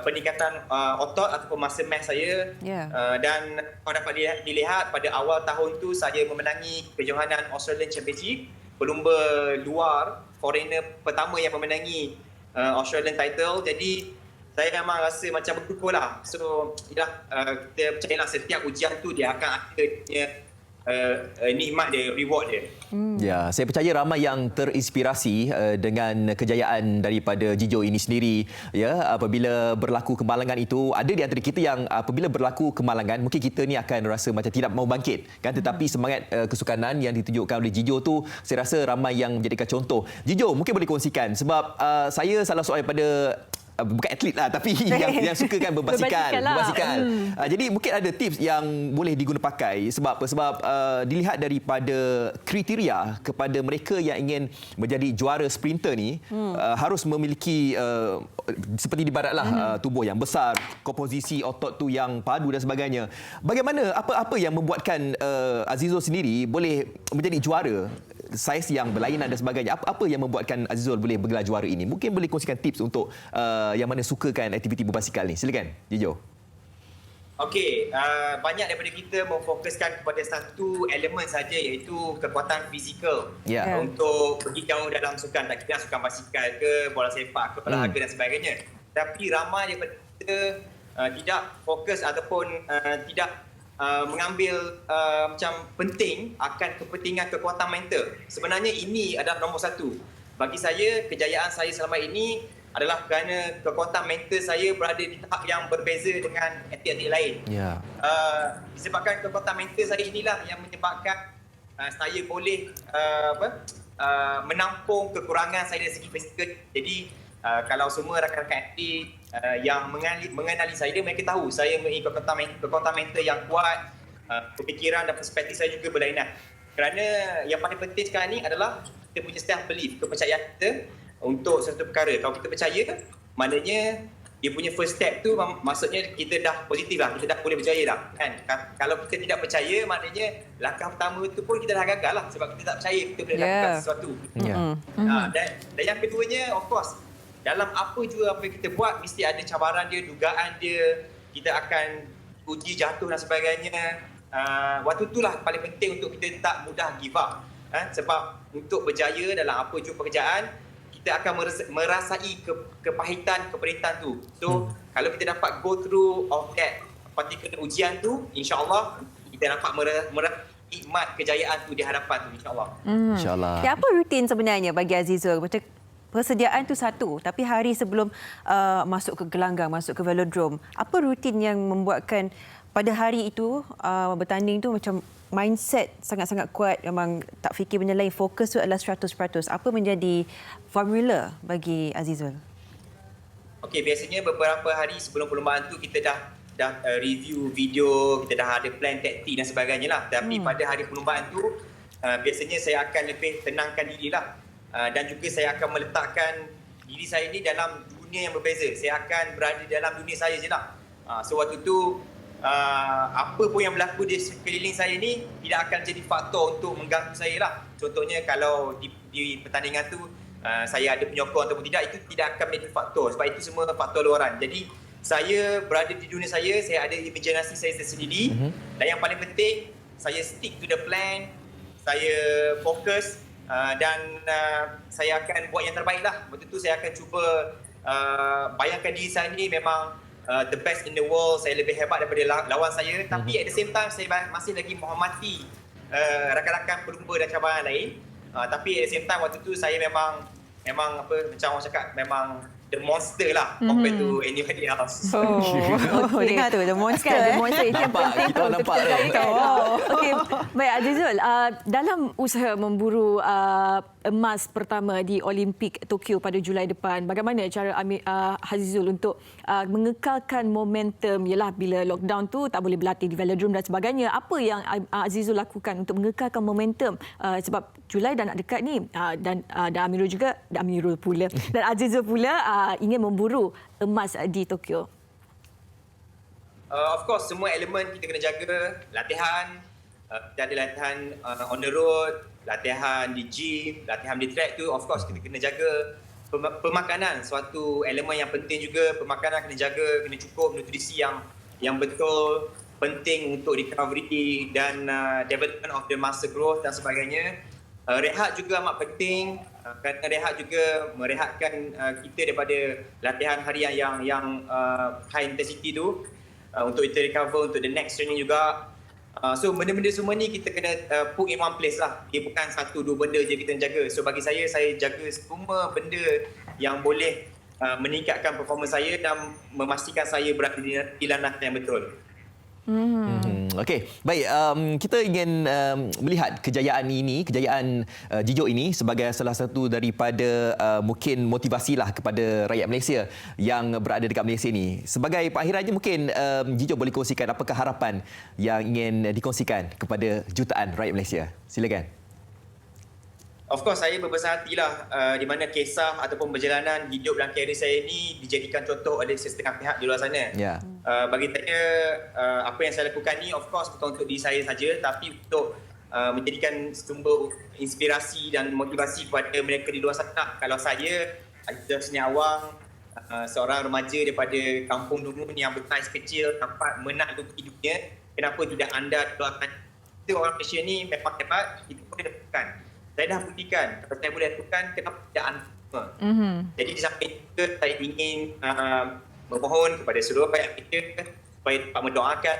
peningkatan otot ataupun masa math saya. Dan kalau dapat dilihat pada awal tahun tu saya memenangi kejohanan Australian Championship, pelumba luar foreigner pertama yang memenangi Australian title. Jadi saya memang rasa macam bersyukur lah. So kita percayalah setiap ujian tu dia akan ada nikmat dia, reward dia. Ya, saya percaya ramai yang terinspirasi dengan kejayaan daripada Jijo ini sendiri. Ya, apabila berlaku kemalangan itu, ada di antara kita yang apabila berlaku kemalangan, mungkin kita ni akan rasa macam tidak mau bangkit, kan? Tetapi semangat kesukanan yang ditunjukkan oleh Jijo tu, saya rasa ramai yang menjadikan contoh. Jijo, mungkin boleh kongsikan sebab saya salah seorang daripada bukan atlet lah, tapi yang suka kan berbasikal. Jadi mungkin ada tips yang boleh diguna pakai sebab dilihat daripada kriteria kepada mereka yang ingin menjadi juara sprinter ni, harus memiliki seperti di baratlah tubuh yang besar, komposisi otot tu yang padu dan sebagainya. Bagaimana apa yang membuatkan Azizul sendiri boleh menjadi juara saiz yang berlainan dan sebagainya? Apa yang membuatkan Azizul boleh bergelar juara ini? Mungkin boleh kongsikan tips untuk yang mana sukakan aktiviti berbasikal ni. Silakan, Jijo. Okey, banyak daripada kita memfokuskan kepada satu elemen saja, iaitu kekuatan fizikal untuk pergi jauh dalam sukan. Tak kira sukan basikal ke, bola sepak ke, olahraga dan sebagainya. Tapi ramai daripada kita tidak fokus ataupun tidak mengambil macam penting akan kepentingan kekuatan mental. Sebenarnya ini adalah nombor satu. Bagi saya, kejayaan saya selama ini adalah kerana kekuatan mental saya berada di tahap yang berbeza dengan atlet-atlet lain. Disebabkan kekuatan mental saya inilah yang menyebabkan saya boleh menampung kekurangan saya dari segi fizikal. Jadi kalau semua rakan-rakan atlet yang mengenali saya, mereka tahu saya memiliki kekuatan mental yang kuat, pemikiran dan perspektif saya juga berlainan. Kerana yang paling penting sekarang ni adalah kita punya self belief, kepercayaan kita untuk sesuatu perkara. Kalau kita percaya, maknanya dia punya first step tu maksudnya kita dah positif lah, kita dah boleh berjaya dah, kan? Kalau kita tidak percaya, maknanya langkah pertama tu pun kita dah gagal lah, sebab kita tak percaya kita boleh lakukan sesuatu. Dan yang keduanya, of course, dalam apa juga apa yang kita buat, mesti ada cabaran dia, dugaan dia, kita akan uji jatuh dan sebagainya. Waktu itulah paling penting untuk kita tak mudah give up. Sebab untuk berjaya dalam apa juga pekerjaan, kita akan merasai kepahitan, keperitan tu. So, kalau kita dapat go through of that particular ujian tu, insya-Allah kita dapat menikmat kejayaan tu di hadapan tu, insya-Allah. Insya-Allah. Apa rutin sebenarnya bagi Azizul? Macam persediaan tu satu, tapi hari sebelum masuk ke gelanggang, masuk ke velodrome, apa rutin yang membuatkan pada hari itu bertanding tu macam mindset sangat-sangat kuat, memang tak fikir benda lain, fokus tu adalah 100%. Apa menjadi formula bagi Azizul? Okey, biasanya beberapa hari sebelum perlumbaan tu kita dah review video, kita dah ada plan taktik dan sebagainya lah. Tapi pada hari perlumbaan tu biasanya saya akan lebih tenangkan dirilah. Dan juga saya akan meletakkan diri saya ni dalam dunia yang berbeza. Saya akan berada dalam dunia saya je lah. So waktu tu apa pun yang berlaku di sekeliling saya ni tidak akan jadi faktor untuk mengganggu saya lah. Contohnya kalau di pertandingan tu saya ada penyokong ataupun tidak, itu tidak akan menjadi faktor sebab itu semua faktor luaran. Jadi saya berada di dunia saya ada imaginasi saya sendiri dan yang paling penting saya stick to the plan, saya fokus dan saya akan buat yang terbaik lah. Betul-betul saya akan cuba bayangkan diri saya ni memang the best in the world, saya lebih hebat daripada lawan saya, tapi at the same time saya masih lagi menghormati rakan-rakan pelumba dan cabaran lain. Tapi at the same time waktu tu saya memang apa macam orang cakap memang the monster lah compared to anybody else. Dengar tu, the monster. The monster itu yang Nampak, penting kita untuk nampak kita tu. kan. Okey, baik Azizul, dalam usaha memburu emas pertama di Olimpik Tokyo pada Julai depan, bagaimana cara Azizul untuk mengekalkan momentum, yalah bila lockdown tu tak boleh berlatih di velodrome dan sebagainya. Apa yang Azizul lakukan untuk mengekalkan momentum sebab Julai dah nak dekat ni dan Amirul pula dan Azizul pula ingin memburu emas di Tokyo. Of course, semua elemen kita kena jaga. Latihan, kita ada latihan on the road, latihan di gym, latihan di track tu. Of course, kita kena jaga. Pemakanan, suatu elemen yang penting juga. Pemakanan kena jaga, kena cukup nutrisi yang betul. Penting untuk recovery dan development of the muscle growth dan sebagainya. Rehat juga amat penting. Kerana rehat juga merehatkan kita daripada latihan harian yang high intensity tu untuk kita recover untuk the next training juga. So benda-benda semua ni kita kena put in one place lah. Dia bukan 1-2 benda je kita jaga. So bagi saya jaga semua benda yang boleh meningkatkan performance saya dan memastikan saya berada di landasan yang betul. Okey, baik. Kita ingin melihat kejayaan Jijo ini sebagai salah satu daripada mungkin motivasilah kepada rakyat Malaysia yang berada dekat Malaysia ni. Sebagai pengakhirannya mungkin Jijo boleh kongsikan apakah harapan yang ingin dikongsikan kepada jutaan rakyat Malaysia. Silakan. Of course, saya berbesar hatilah di mana kisah ataupun perjalanan hidup dan karier saya ini dijadikan contoh oleh setengah pihak di luar sana. Yeah. Bagi saya, apa yang saya lakukan ni of course bukan untuk diri saya saja, tapi untuk menjadikan sumber inspirasi dan motivasi kepada mereka di luar sana. Kalau saya, Azizul Hasni Awang, seorang remaja daripada kampung Dungun yang bersaiz kecil dapat menaklukkan hidupnya, kenapa tidak anda doakan kita orang Malaysia ni memang hebat, itu boleh lakukan. Saya dah buktikan, kalau saya boleh lakukan, kenapa tidak anda? Jadi di samping itu, saya ingin memohon kepada seluruh rakyat Malaysia supaya dapat mendoakan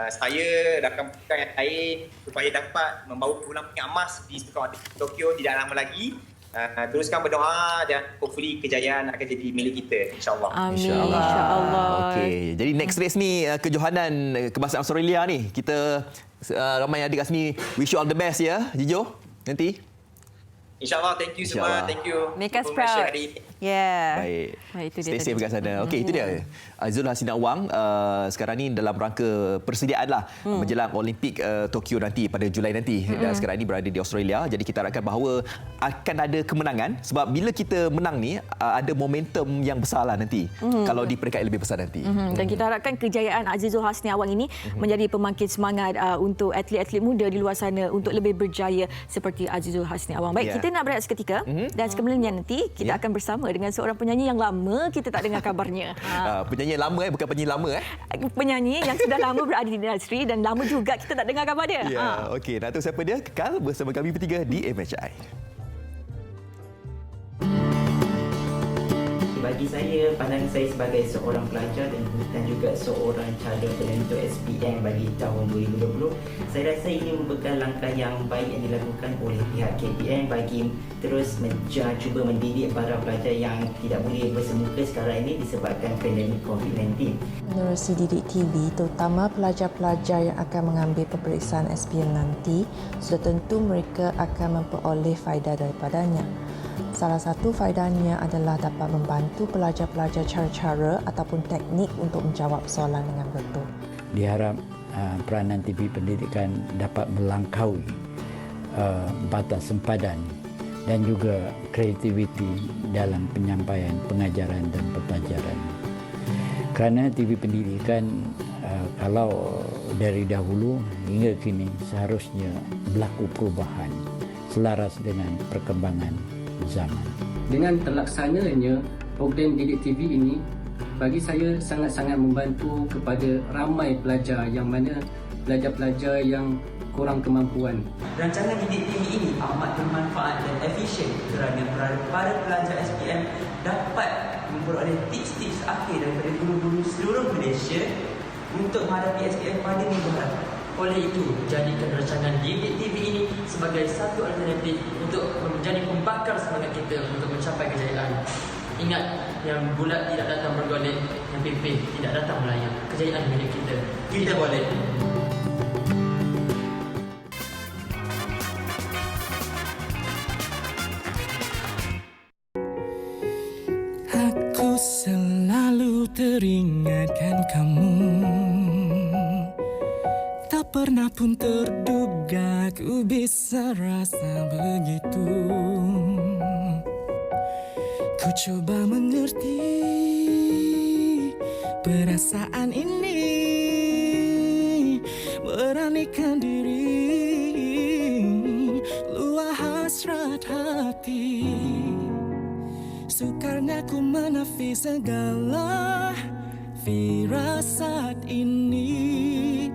saya rakan-rakan yang lain supaya dapat membawa pulang emas di Tokyo tidak lama lagi. Teruskan berdoa dan hopefully kejayaan akan jadi milik kita, insyaAllah. Amin, insyaAllah. Okey, jadi next race ni kejohanan kebangsaan Australia ni. Kita ramai yang ada kat sini. Wish you all the best ya, Jijo. Nanti. InsyaAllah, thank you semua. Thank you. Make us proud. Yeah. Baik. Itu dia Stay safe kat sana. Okey, itu dia. Azizul Hasni Awang sekarang ni dalam rangka persediaan lah menjelang Olimpik Tokyo nanti pada Julai nanti. Dan sekarang ni berada di Australia. Jadi kita harapkan bahawa akan ada kemenangan sebab bila kita menang ni ada momentum yang besar lah nanti kalau di peringkat lebih besar nanti. Dan kita harapkan kejayaan Azizul Hasni Awang ini menjadi pembangkit semangat untuk atlet-atlet muda di luar sana untuk lebih berjaya seperti Azizul Hasni Awang. Baik, kita nak berehat seketika dan sekembalinya nanti kita akan bersama dengan seorang penyanyi yang lama kita tak dengar kabarnya. Penyanyi yang lama bukan penyanyi lama Penyanyi yang sudah lama berada di industri dan lama juga kita tak dengar kabar dia. Ya, okey. Nak tahu siapa dia? Kekal bersama kami bertiga di MHI. Bagi saya, pandangan saya sebagai seorang pelajar dan juga seorang calon penentu SPM bagi tahun 2020, saya rasa ini merupakan langkah yang baik yang dilakukan oleh pihak KPM bagi terus cuba mendidik para pelajar yang tidak boleh bersemuka sekarang ini disebabkan pandemik COVID-19. Menerusi didik TV, terutama pelajar-pelajar yang akan mengambil peperiksaan SPM nanti, sudah tentu mereka akan memperoleh faedah daripadanya. Salah satu faedahnya adalah dapat membantu pelajar-pelajar cara-cara ataupun teknik untuk menjawab soalan dengan betul. Diharap peranan TV pendidikan dapat melangkaui batas sempadan dan juga kreativiti dalam penyampaian pengajaran dan pembelajaran. Kerana TV pendidikan kalau dari dahulu hingga kini seharusnya berlaku perubahan selaras dengan perkembangan zaman. Dengan terlaksananya program Didik TV ini, bagi saya sangat-sangat membantu kepada ramai pelajar yang mana pelajar-pelajar yang kurang kemampuan. Rancangan Didik TV ini amat bermanfaat dan efisien kerana para pelajar SPM dapat memperoleh tips-tips akhir daripada guru-guru seluruh Malaysia untuk menghadapi SPM pada minggu hadapan. Oleh itu, jadikan rancangan Didik TV ini sebagai satu alternatif untuk menjadi pembakar semangat kita untuk mencapai kejayaan. Ingat, yang bulat tidak datang bergolek, yang pimpin tidak datang melayang. Kejayaan milik kita. Kita boleh. Aku selalu teringatkan kamu. Tak pernah pun terduga ku bisa rasa begitu. Ku coba mengerti perasaan ini, beranikan diri, luah hasrat hati. Sukarnya ku menafi segala firasat ini.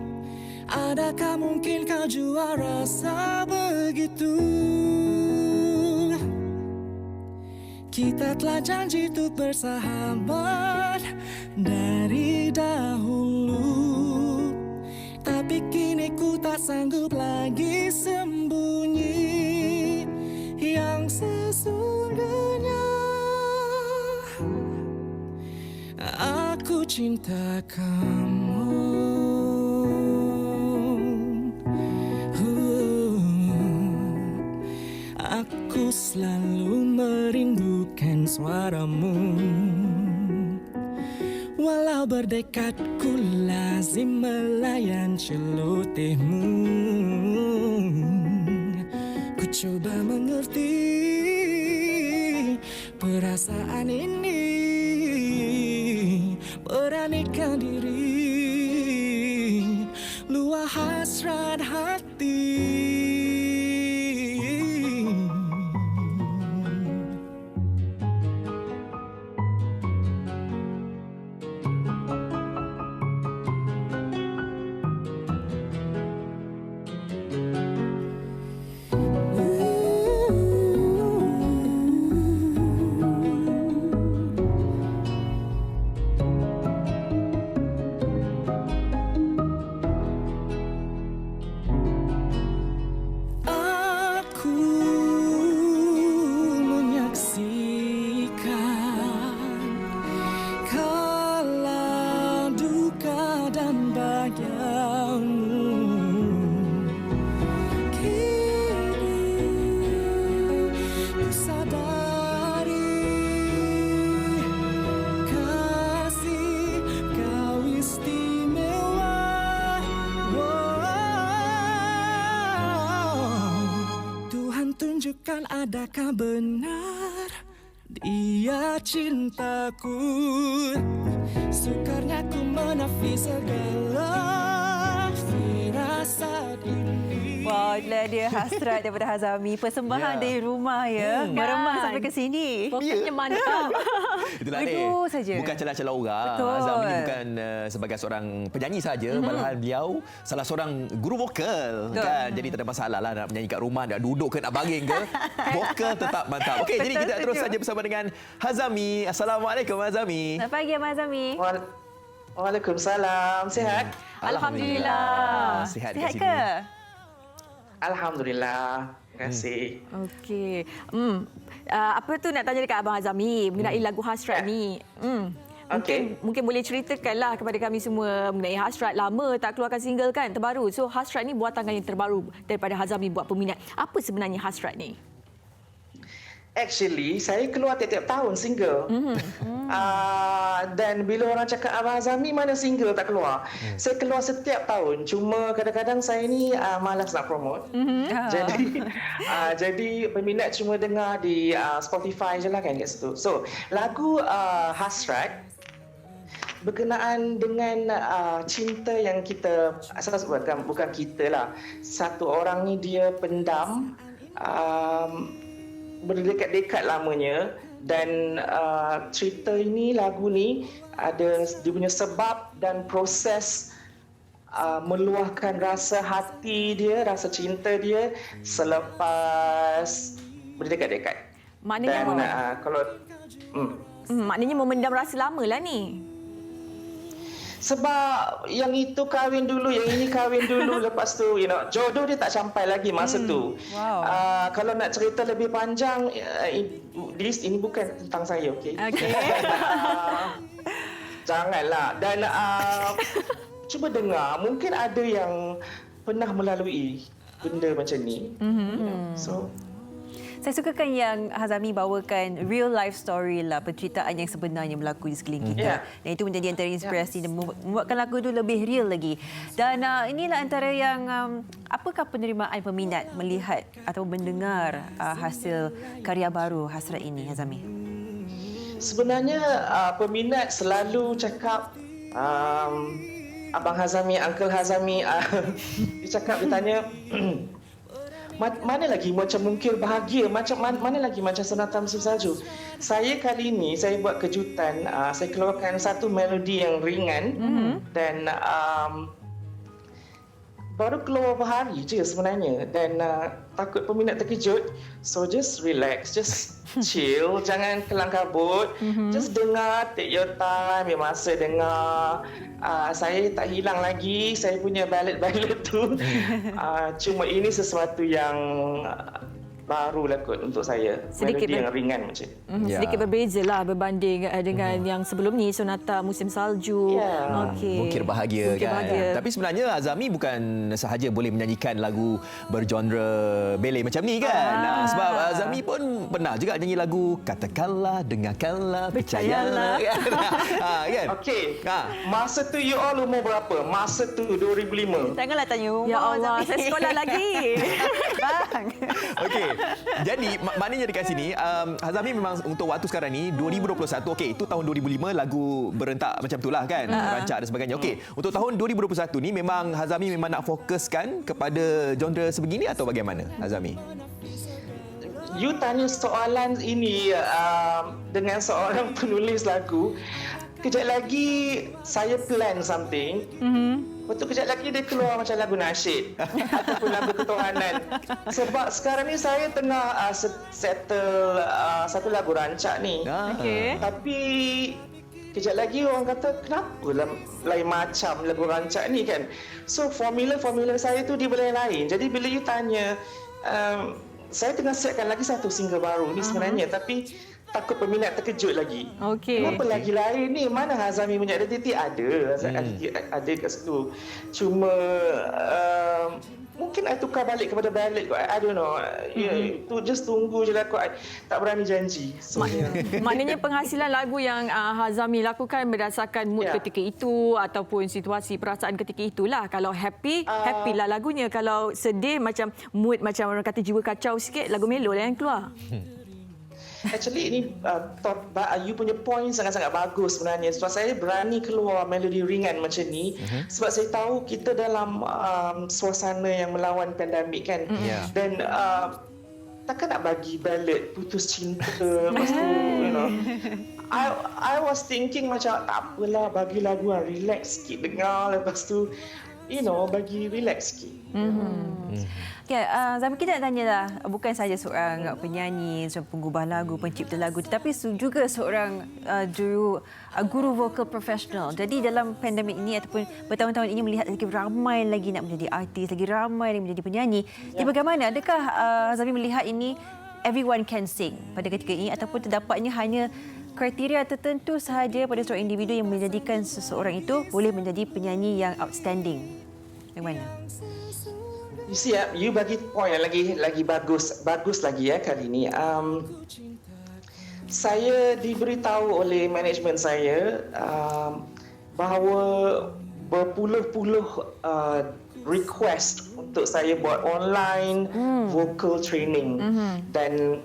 Adakah mungkin kau jua rasa begitu? Kita telah janji untuk bersahabat dari dahulu, tapi kini ku tak sanggup lagi sembunyi yang sesungguhnya. Aku cinta kamu. Aku selalu merindukan suaramu. Walau berdekat ku lazim melayan celotehmu. Ku coba mengerti perasaan ini, beranikan diri, luah hasrat hati. Tunjukkan adakah benar dia cintaku. Sukarnya ku menafi segala firasat ini. Wow, itulah dia hasrat daripada Hazami. Persembahan dari rumah ya. Meremah sampai ke sini. Fokusnya mantap. Itulah Itu saja. Bukan celah-celah orang. Betul. Azam ini bukan sebagai seorang penyanyi saja, malahan beliau salah seorang guru vokal. Kan? Jadi tak ada masalah lah nak menyanyi kat rumah, nak duduk ke, nak baring ke. Vokal tetap mantap. Okey, jadi kita terus saja bersama dengan Hazami. Assalamualaikum Hazami. Selamat pagi Hazami. Waalaikumsalam. Sihat? Alhamdulillah. Sihat ke? Alhamdulillah. Terima kasih. Okey. Apa tu nak tanya dekat Abang Hazami mengenai lagu Hasrat ni. Mungkin boleh ceritakanlah kepada kami semua mengenai Hasrat. Lama tak keluarkan single kan, terbaru. So Hasrat ni buatan yang terbaru daripada Hazami buat peminat. Apa sebenarnya Hasrat ni? Actually, saya keluar tiap-tiap tahun single. Dan bila orang cakap Abang Hazami mana single tak keluar, saya keluar setiap tahun. Cuma kadang-kadang saya ni malas nak promote. Jadi peminat cuma dengar di Spotify je lah kan kat situ. So lagu Hasrat berkenaan dengan cinta yang kita bukan kita lah. Satu orang ni dia pendam berdekat-dekat lamanya Dan cerita ini, lagu ni ada dia punya sebab dan proses meluahkan rasa hati dia, rasa cinta dia selepas berdekat-dekat. Maknanya kalau maknanya memendam rasa lama lah ni. Sebab yang itu kahwin dulu, yang ini kahwin dulu, lepas tu jodoh dia tak sampai lagi masa tu. Wow. Kalau nak cerita lebih panjang, ini bukan tentang saya, okey? Okey. Janganlah. Dan cuba dengar, mungkin ada yang pernah melalui benda macam ni. So saya sukakan yang Hazami bawakan real life story lah, penceritaan yang sebenarnya berlaku di sekeliling kita. Dan itu menjadi antara inspirasi dan membuatkan lagu itu lebih real lagi. Dan inilah antara yang apakah penerimaan peminat melihat atau mendengar hasil karya baru Hasrat ini, Hazami? Sebenarnya peminat selalu cakap Abang Hazami, Uncle Hazami, dia cakap, dia tanya mana lagi macam Mungkir Bahagia, macam mana lagi macam Sonata Musim Salju. Saya kali ini saya buat kejutan, saya keluarkan satu melodi yang ringan dan baru keluar berhari je sebenarnya, dan takut peminat terkejut. So just relax, just chill, jangan kelang kabut, just dengar, take your time, ambil masa dengar. Saya tak hilang lagi saya punya ballad-ballad tu. Cuma ini sesuatu yang baru lah kot untuk saya. Sedikit melodi yang ringan macam sedikit berbeza lah berbanding dengan yang sebelum ni, Sonata Musim Salju. Mungkir Bahagia kan. Tapi sebenarnya Hazami bukan sahaja boleh menyanyikan lagu bergenre ballet macam ni kan. Sebab Hazami pun pernah juga nyanyi lagu Katakanlah, Dengarkanlah, Percayalah. Kan? Okey. Masa tu you all umur berapa? Masa tu 2005. Janganlah tanya umur. Ya Allah, Hazami. saya sekolah lagi. Bang. Okey. Jadi maknanya dekat sini Hazami memang untuk waktu sekarang ni 2021, okey, itu tahun 2005 lagu berentak macam itulah kan, rancak dan sebagainya. Okey, untuk tahun 2021 ni memang Hazami memang nak fokuskan kepada genre sebegini atau bagaimana Hazami? You tanya soalan ini dengan seorang penulis lagu. Kejap lagi saya plan something. Lepas tu kejap lagi dia keluar macam lagu nasyid ataupun lagu ketuhanan. Sebab sekarang ni saya tengah settle satu lagu rancak ni. Tapi kejap lagi orang kata kenapa lain macam lagu rancak ni kan. So formula saya tu dia lain. Jadi bila you tanya, saya tengah siapkan lagi satu single baru ni sebenarnya, tapi takut peminat terkejut lagi. Kenapa lagi lain ni? Mana Hazami punya identiti? Ada kat situ. Cuma mungkin I tukar balik kepada ballad kot. I don't know. Tu just tunggu je lah kot. I tak berani janji. Maknanya penghasilan lagu yang Hazami lakukan berdasarkan mood ketika itu ataupun situasi perasaan ketika itulah. Kalau happy, happy lah lagunya. Kalau sedih, macam mood macam orang kata jiwa kacau sikit, lagu melo lah yang keluar. Actually ini you punya point sangat-sangat bagus sebenarnya. Sebab saya berani keluar melodi ringan macam ni sebab saya tahu kita dalam suasana yang melawan pandemik kan. Dan takkan nak bagi ballad putus cinta lepas tu, I was thinking macam tak apalah, bagi lagu yang relax sikit dengar, lepas tu bagi relax sikit. Zami, kita nak tanya lah, bukan saja seorang penyanyi, seorang pengubah lagu, pencipta lagu, tetapi juga seorang guru vokal profesional. Jadi dalam pandemik ini ataupun bertahun-tahun ini melihat lagi ramai lagi nak menjadi artis, lagi ramai yang menjadi penyanyi. Jadi bagaimana? Adakah Zami melihat ini everyone can sing pada ketika ini ataupun terdapatnya hanya kriteria tertentu sahaja pada seorang individu yang menjadikan seseorang itu boleh menjadi penyanyi yang outstanding? Bagaimana? You see, you bagi point yang lagi bagus lagi kali ini. Saya diberitahu oleh management saya bahawa berpuluh-puluh request untuk saya buat online vocal training dan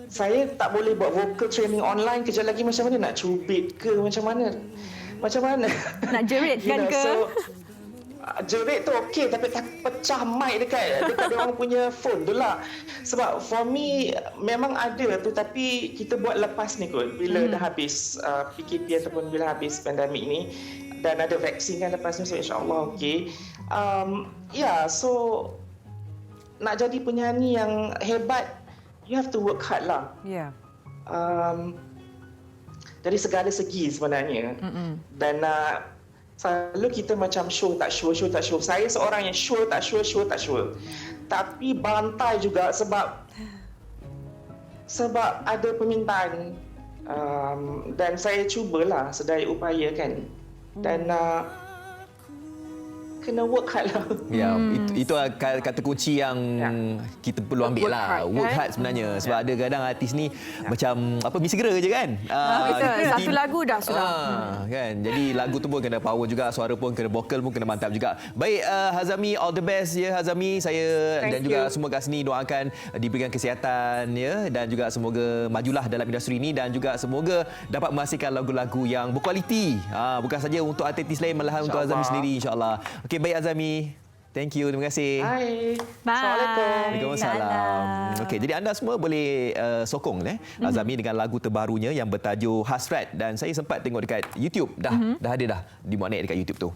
saya tak boleh buat vocal training online. Kejap lagi macam mana nak cubit ke macam mana nak jeritkan ke. jerit tu okey, tapi tak pecah mic dekat orang punya phone tu lah. Sebab for me memang ada tu, tapi kita buat lepas ni kot, bila dah habis PKP ataupun bila habis pandemik ni dan ada vaksin kan lepas ni, so insyaAllah okey. So nak jadi penyanyi yang hebat, you have to work hard lah. Dari segala segi sebenarnya. Dan selalu kita macam show tak show. Saya seorang yang show tak show. Tapi bantai juga sebab ada permintaan. Dan saya cubalah sedaya upaya kan. Dan kena work hard lah. Ya, itu kata kunci yang kita perlu ambil lah. Work hard sebenarnya. Sebab ada kadang artis ni macam misi segera je kan. Betul. Satu lagu dah sudah. Kan. Jadi lagu tu pun kena power juga, suara pun kena vokal pun kena mantap juga. Baik Hazami, all the best ya Hazami. Saya dan juga semua kat sini doakan diberikan kesihatan ya, dan juga semoga majulah dalam industri ini, dan juga semoga dapat menghasilkan lagu-lagu yang berkualiti. Bukan saja untuk artis lain, malahan untuk Hazami sendiri insya-Allah. Okey, baik Azami. Thank you, terima kasih. Hai. Bye. Assalamualaikum. Waalaikumsalam. Okey, jadi anda semua boleh sokong Azami dengan lagu terbarunya yang bertajuk Hasrat, dan saya sempat tengok dekat YouTube dah ada dah dimuat naik dekat YouTube tu.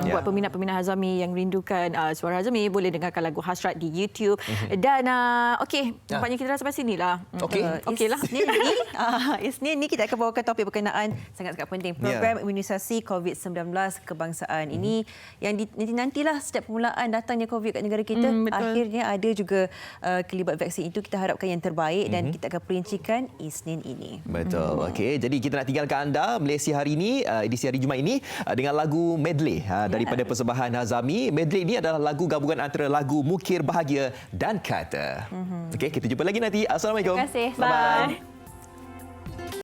Buat peminat-peminat Hazami yang rindukan suara Hazami, boleh dengarkan lagu Hasrat di YouTube. Dan nampaknya kita dah sampai sinilah. Okeylah. Isnin ni kita akan bawakan topik berkenaan sangat-sangat penting, program imunisasi COVID-19 kebangsaan. Ini yang nantilah setiap permulaan datangnya COVID kat negara kita, akhirnya ada juga kelibat vaksin itu. Kita harapkan yang terbaik dan kita akan perincikan Isnin ini. Betul. Okey, jadi kita nak tinggalkan anda Malaysia hari ini, edisi hari Jumaat ini dengan lagu medley daripada persembahan Hazami. Medley ini adalah lagu gabungan antara lagu Mukir Bahagia dan Kata. Okey, kita jumpa lagi nanti. Assalamualaikum. Terima kasih. Bye-bye. Bye.